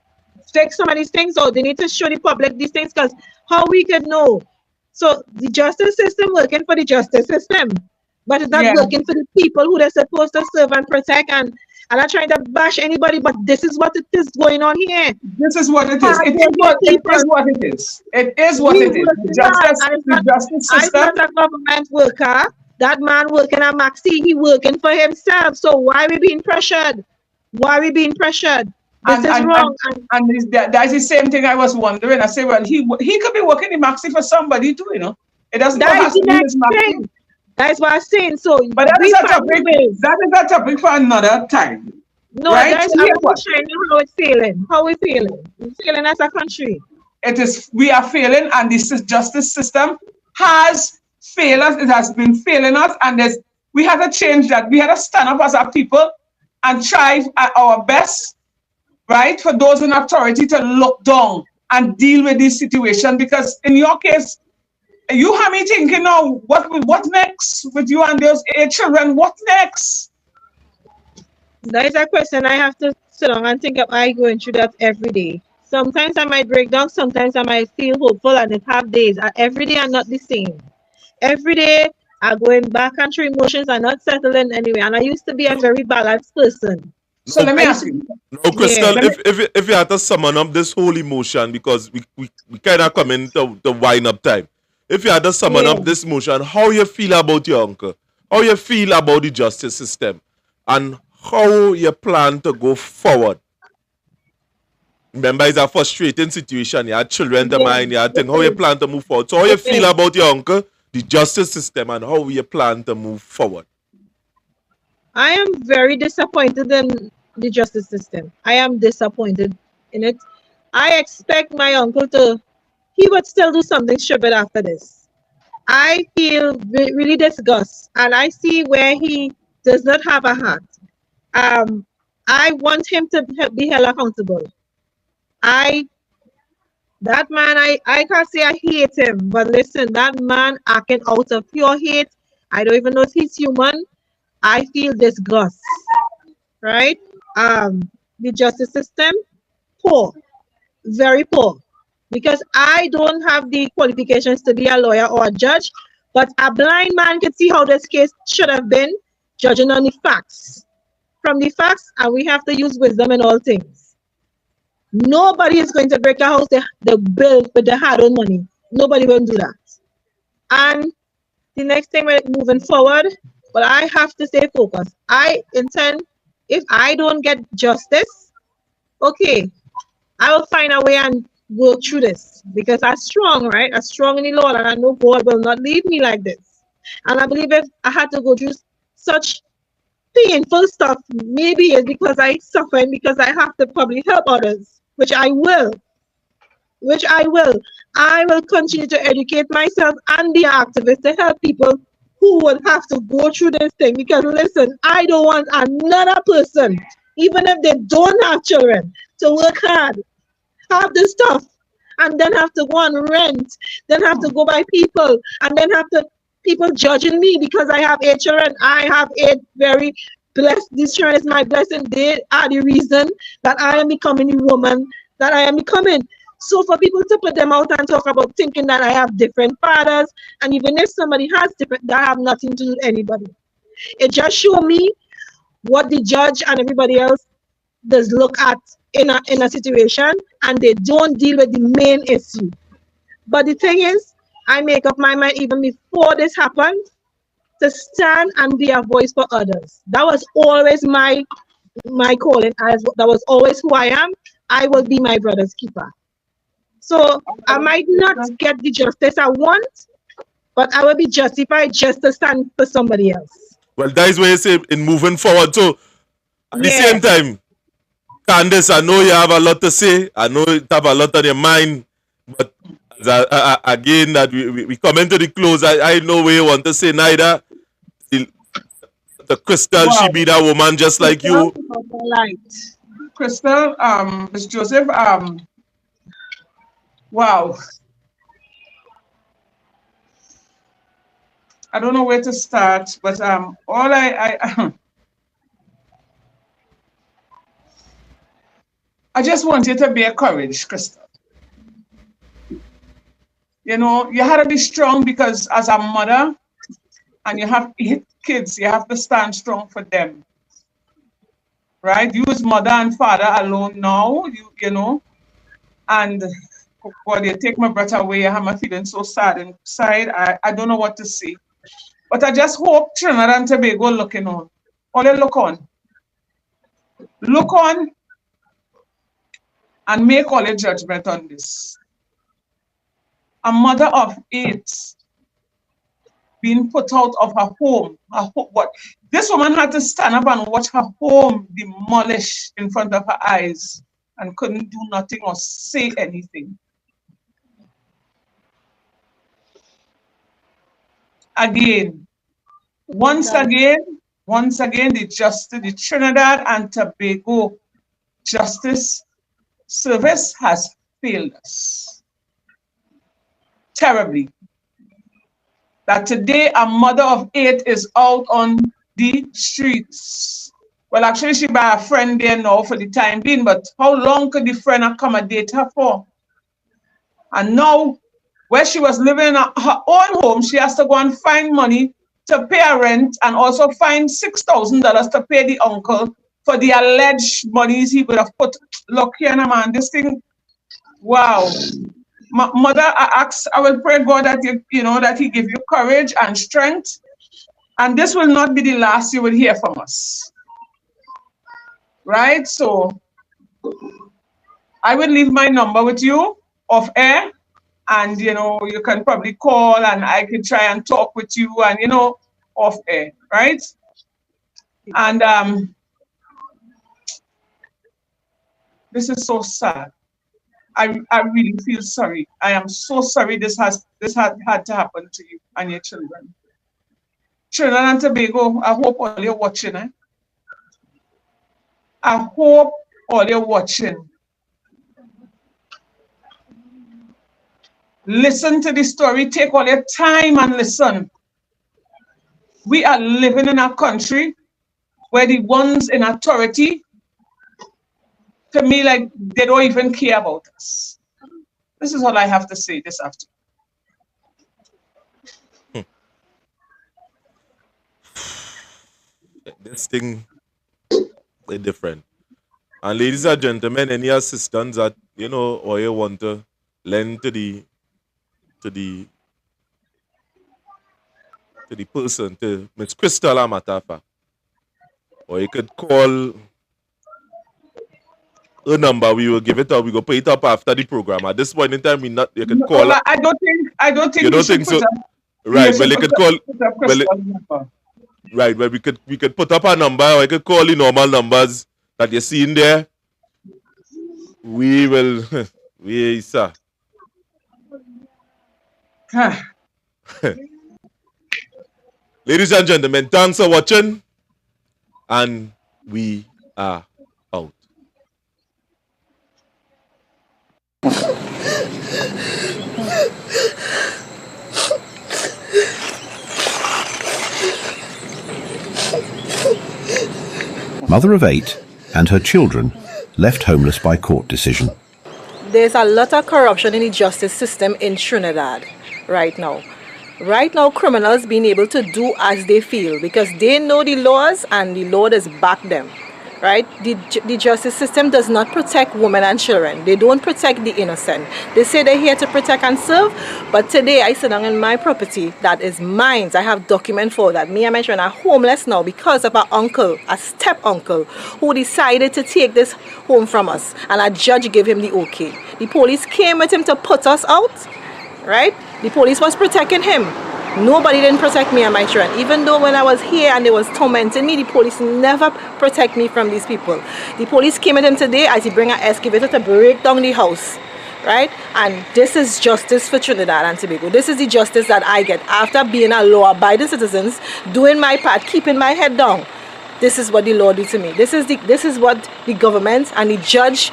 fix some of these things or they need to show the public these things because how we could know. So the justice system working for the justice system, but it's not working for the people who they're supposed to serve and protect. And I'm not trying to bash anybody, but this is what it is going on here. This is what it is. It is what it is. It is what it is. The justice system. I'm not a government worker. That man working at Maxi, he working for himself. So why are we being pressured? Why are we being pressured? This is wrong. And that's the same thing I was wondering. I say, well, he could be working in Maxi for somebody too, you know. It doesn't have to be his Maxi. That's what I'm saying. So, but that is a topic for another time. No, right? I'm just showing you how it's feeling. How we feeling? We're feeling as a country. We are failing, and the justice system has failed us. It has been failing us, and we have to change that. We have to stand up as a people and try our best, right, for those in authority to look down and deal with this situation. Because in your case, you have me thinking now, what next with you and those 8 children? What next? That is a question I have to sit down and think of. I going through that every day. Sometimes I might break down, sometimes I might feel hopeful, and it have days. Every day I'm not the same. Every day I'm going back and through emotions and not settling anyway. And I used to be a very balanced person. So let me ask you. No, Crystal, if you had to summon up this whole emotion, because we kind of come into the wind-up time. If you had to summon up this motion, how you feel about your uncle? How you feel about the justice system? And how you plan to go forward? Remember, it's a frustrating situation. You have children to mind, you have things. How you plan to move forward? So how you feel about your uncle, the justice system, and how you plan to move forward? I am very disappointed in the justice system. I am disappointed in it. I expect my uncle he would still do something stupid after this. I feel really disgust, and I see where he does not have a heart. I want him to be held accountable. That man, I can't say I hate him, but listen, that man acting out of pure hate. I don't even know if he's human. I feel disgust, right? The justice system, poor, very poor, because I don't have the qualifications to be a lawyer or a judge, but a blind man can see how this case should have been, judging on the facts. From the facts, and we have to use wisdom in all things. Nobody is going to break a house they build with their hard-earned money. Nobody will do that. And the next thing we're moving forward, but I have to stay focused. I intend, if I don't get justice, okay, I will find a way and work through this, because I'm strong, right? I'm strong in the Lord, and I know God will not leave me like this. And I believe if I had to go through such painful stuff, maybe it's because I suffer and because I have to probably help others, which I will. I will continue to educate myself and be an activist to help people who would have to go through this thing. Because listen, I don't want another person, even if they don't have children, to work hard, have the stuff, and then have to go on rent, then have to go by people, and then have to people judging me because I have 8 children. I have 8 very blessed. This children is my blessing. They are the reason that I am becoming the woman that I am becoming. So for people to put them out and talk about thinking that I have different fathers, and even if somebody has different, that have nothing to do with anybody. It just show me what the judge and everybody else does look at in a situation, and they don't deal with the main issue. But the thing is, I make up my mind even before this happened to stand and be a voice for others. That was always my calling. That was always who I am. I will be my brother's keeper. So I might not get the justice I want, but I will be justified just to stand for somebody else. Well, that is what you say in moving forward. So at the Yeah. same time, Candice, I know you have a lot to say. I know you have a lot on your mind. But again, that we come into the close. I know what you want to say neither. The Crystal, she be that woman just like you. Crystal, Ms. Joseph, wow. I don't know where to start, but all I just want you to bear courage, Crystal. You know, you had to be strong because as a mother, and you have 8 kids, you have to stand strong for them. Right? You as mother and father alone now, you know, and God, you take my breath away. I'm feeling so sad inside. I don't know what to say. But I just hope Trinidad and Tobago looking on. Only look on. Look on and make all your judgment on this. A mother of 8 being put out of her home. What? This woman had to stand up and watch her home demolished in front of her eyes and couldn't do nothing or say anything. Once again, the Trinidad and Tobago Justice Service has failed us terribly. That today a mother of 8 is out on the streets. Well, actually, she by a friend there now for the time being, but how long could the friend accommodate her for? And now, where she was living in her own home, she has to go and find money to pay her rent and also find $6,000 to pay the uncle for the alleged monies he would have put. Look here, man, this thing, wow. Mother, I will pray God that that He give you courage and strength, and this will not be the last you will hear from us. Right? So I will leave my number with you off air, and you can probably call, and I can try and talk with you, and off air, right? And this is so sad. I really feel sorry. I am so sorry this had to happen to you and your children. Trinidad and Tobago, I hope all you're watching. I hope all you're watching. Listen to the story. Take all your time and listen. We are living in a country where the ones in authority, to me, like, they don't even care about us. This is all I have to say this afternoon. This thing is different. And ladies and gentlemen, any assistance that or you want to lend to the person, to Miss Crystal Amatafa, or you could call her number. We will give it up. We will put it up after the program. At this point in time, you can call. No, I don't think. You don't think so? Right. Well, you could call. Right. Well, we could put up a number, or you could call the normal numbers that you see in there. We will. Sir. Ladies and gentlemen, thanks for watching, and we are out. Mother of 8 and her children left homeless by court decision. There's a lot of corruption in the justice system in Trinidad right now. Right now, criminals being able to do as they feel because they know the laws and the law does back them. right? The justice system does not protect women and children. They don't protect the innocent. They say they're here to protect and serve, but today I sit down in my property that is mine. I have document for that. Me and my children are homeless now because of our uncle, a step uncle, who decided to take this home from us, and a judge gave him the okay. The police came with him to put us out, right? The police was protecting him. Nobody didn't protect me and my children. Even though when I was here and they was tormenting me, the police never protect me from these people. The police came at him today as he bring an excavator to break down the house, right? And this is justice for Trinidad and Tobago. This is the justice that I get after being a law-abiding citizen, doing my part, keeping my head down. This is what the law did to me. This is what the government and the judge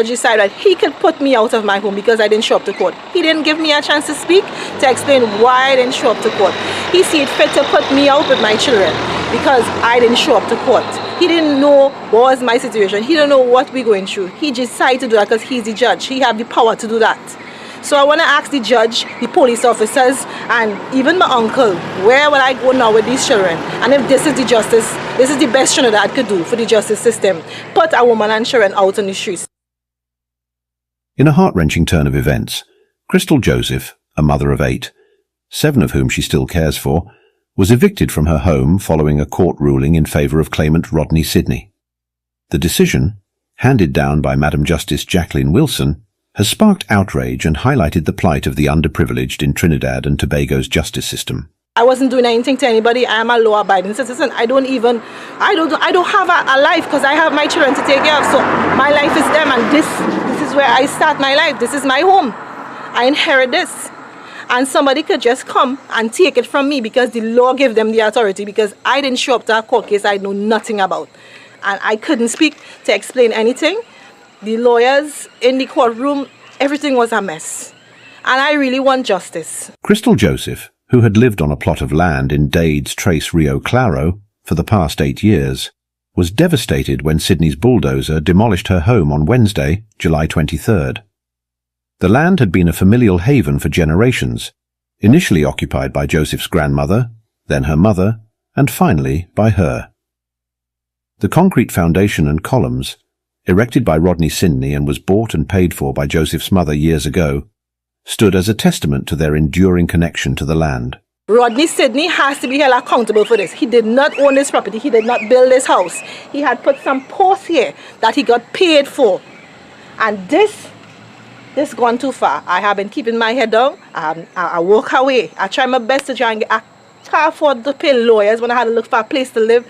decided that he could put me out of my home because I didn't show up to court. He didn't give me a chance to speak, to explain why I didn't show up to court. He see it fit to put me out with my children because I didn't show up to court. He didn't know what was my situation. He didn't know what we're going through. He decided to do that because he's the judge. He have the power to do that. So I want to ask the judge, the police officers, and even my uncle, where will I go now with these children? And if this is the justice, this is the best Trinidad could do for the justice system. Put a woman and children out on the streets. In a heart-wrenching turn of events, Crystal Joseph, a mother of 8, 7 of whom she still cares for, was evicted from her home following a court ruling in favour of claimant Rodney Sidney. The decision, handed down by Madam Justice Jacqueline Wilson, has sparked outrage and highlighted the plight of the underprivileged in Trinidad and Tobago's justice system. I wasn't doing anything to anybody. I am a law-abiding citizen. I don't have a life because I have my children to take care of. So my life is them, and this is where I start my life. This is my home. I inherit this. And somebody could just come and take it from me because the law gave them the authority, because I didn't show up to a court case I know nothing about. And I couldn't speak to explain anything. The lawyers in the courtroom, everything was a mess. And I really want justice. Crystal Joseph, who had lived on a plot of land in Dade's Trace Rio Claro for the past 8 years, was devastated when Sydney's bulldozer demolished her home on Wednesday, July 23rd. The land had been a familial haven for generations, initially occupied by Joseph's grandmother, then her mother, and finally by her. The concrete foundation and columns, erected by Rodney Sidney and was bought and paid for by Joseph's mother years ago, stood as a testament to their enduring connection to the land. Rodney Sidney has to be held accountable for this. He did not own this property. He did not build this house. He had put some posts here that he got paid for. And this gone too far. I have been keeping my head down. I walk away. I try my best to try and I can't afford to pay lawyers when I had to look for a place to live.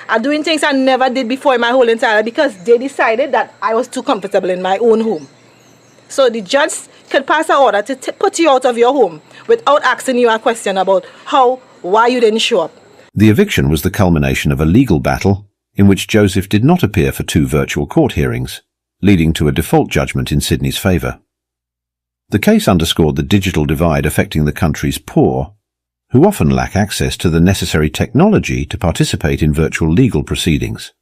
I'm doing things I never did before in my whole entire life because they decided that I was too comfortable in my own home. So the judge could pass an order to put you out of your home without asking you a question about why you didn't show up. The eviction was the culmination of a legal battle in which Joseph did not appear for 2 virtual court hearings, leading to a default judgment in Sydney's favour. The case underscored the digital divide affecting the country's poor, who often lack access to the necessary technology to participate in virtual legal proceedings.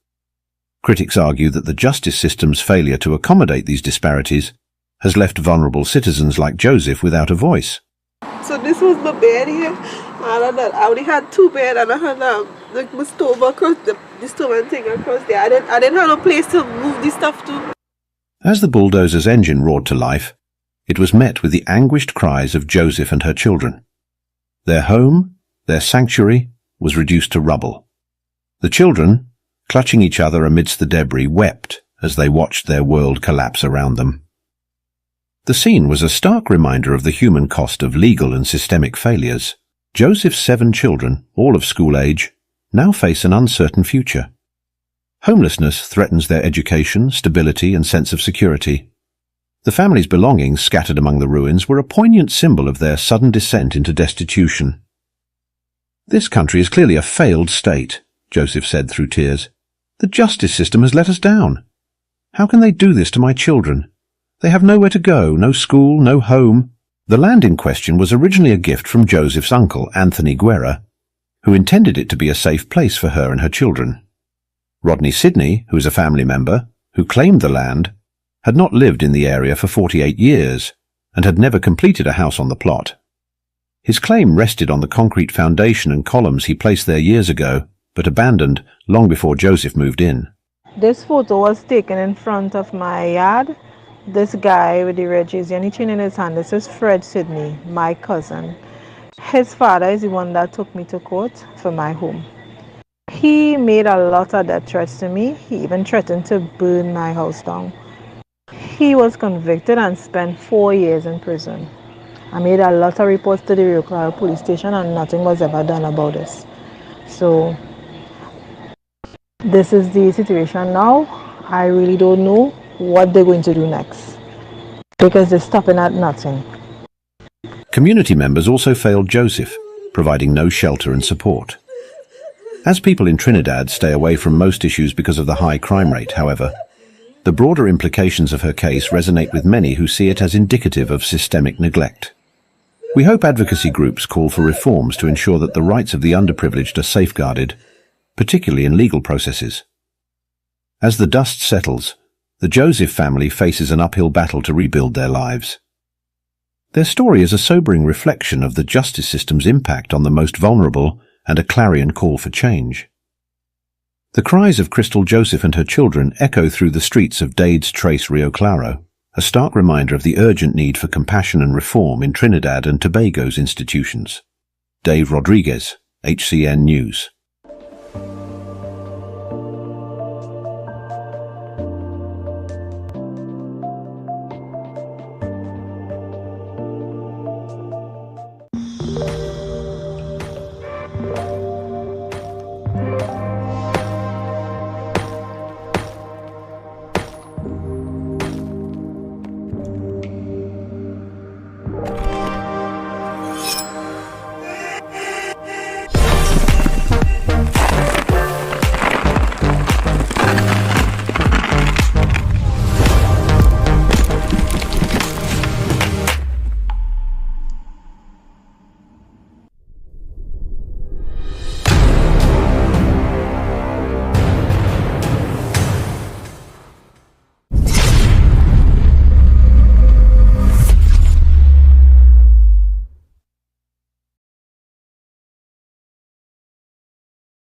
Critics argue that the justice system's failure to accommodate these disparities has left vulnerable citizens like Joseph without a voice. So this was my bed here, and I only had 2 beds, and I had my stove across the stove and thing across there. I didn't have no place to move this stuff to. As the bulldozer's engine roared to life, it was met with the anguished cries of Joseph and her children. Their home, their sanctuary, was reduced to rubble. The children, clutching each other amidst the debris, wept as they watched their world collapse around them. The scene was a stark reminder of the human cost of legal and systemic failures. Joseph's 7 children, all of school age, now face an uncertain future. Homelessness threatens their education, stability, and sense of security. The family's belongings scattered among the ruins were a poignant symbol of their sudden descent into destitution. "This country is clearly a failed state," Joseph said through tears. "The justice system has let us down. How can they do this to my children? They have nowhere to go, no school, no home." The land in question was originally a gift from Joseph's uncle, Anthony Guerra, who intended it to be a safe place for her and her children. Rodney Sidney, who is a family member, who claimed the land, had not lived in the area for 48 years and had never completed a house on the plot. His claim rested on the concrete foundation and columns he placed there years ago, but abandoned long before Joseph moved in. This photo was taken in front of my yard. This guy with the red jersey and the chain in his hand, this is Fred Sidney, my cousin. His father is the one that took me to court for my home. He made a lot of death threats to me. He even threatened to burn my house down. He was convicted and spent 4 years in prison. I made a lot of reports to the Rio Claro police station and nothing was ever done about this. So this is the situation now. I really don't know what they're going to do next because they're stopping at nothing. Community members also failed Joseph, providing no shelter and support. As people in Trinidad stay away from most issues because of the high crime rate, however, the broader implications of her case resonate with many who see it as indicative of systemic neglect. We hope advocacy groups call for reforms to ensure that the rights of the underprivileged are safeguarded, particularly in legal processes. As the dust settles, the Joseph family faces an uphill battle to rebuild their lives. Their story is a sobering reflection of the justice system's impact on the most vulnerable and a clarion call for change. The cries of Crystal Joseph and her children echo through the streets of Dade's Trace, Rio Claro, a stark reminder of the urgent need for compassion and reform in Trinidad and Tobago's institutions. Dave Rodriguez, HCN News.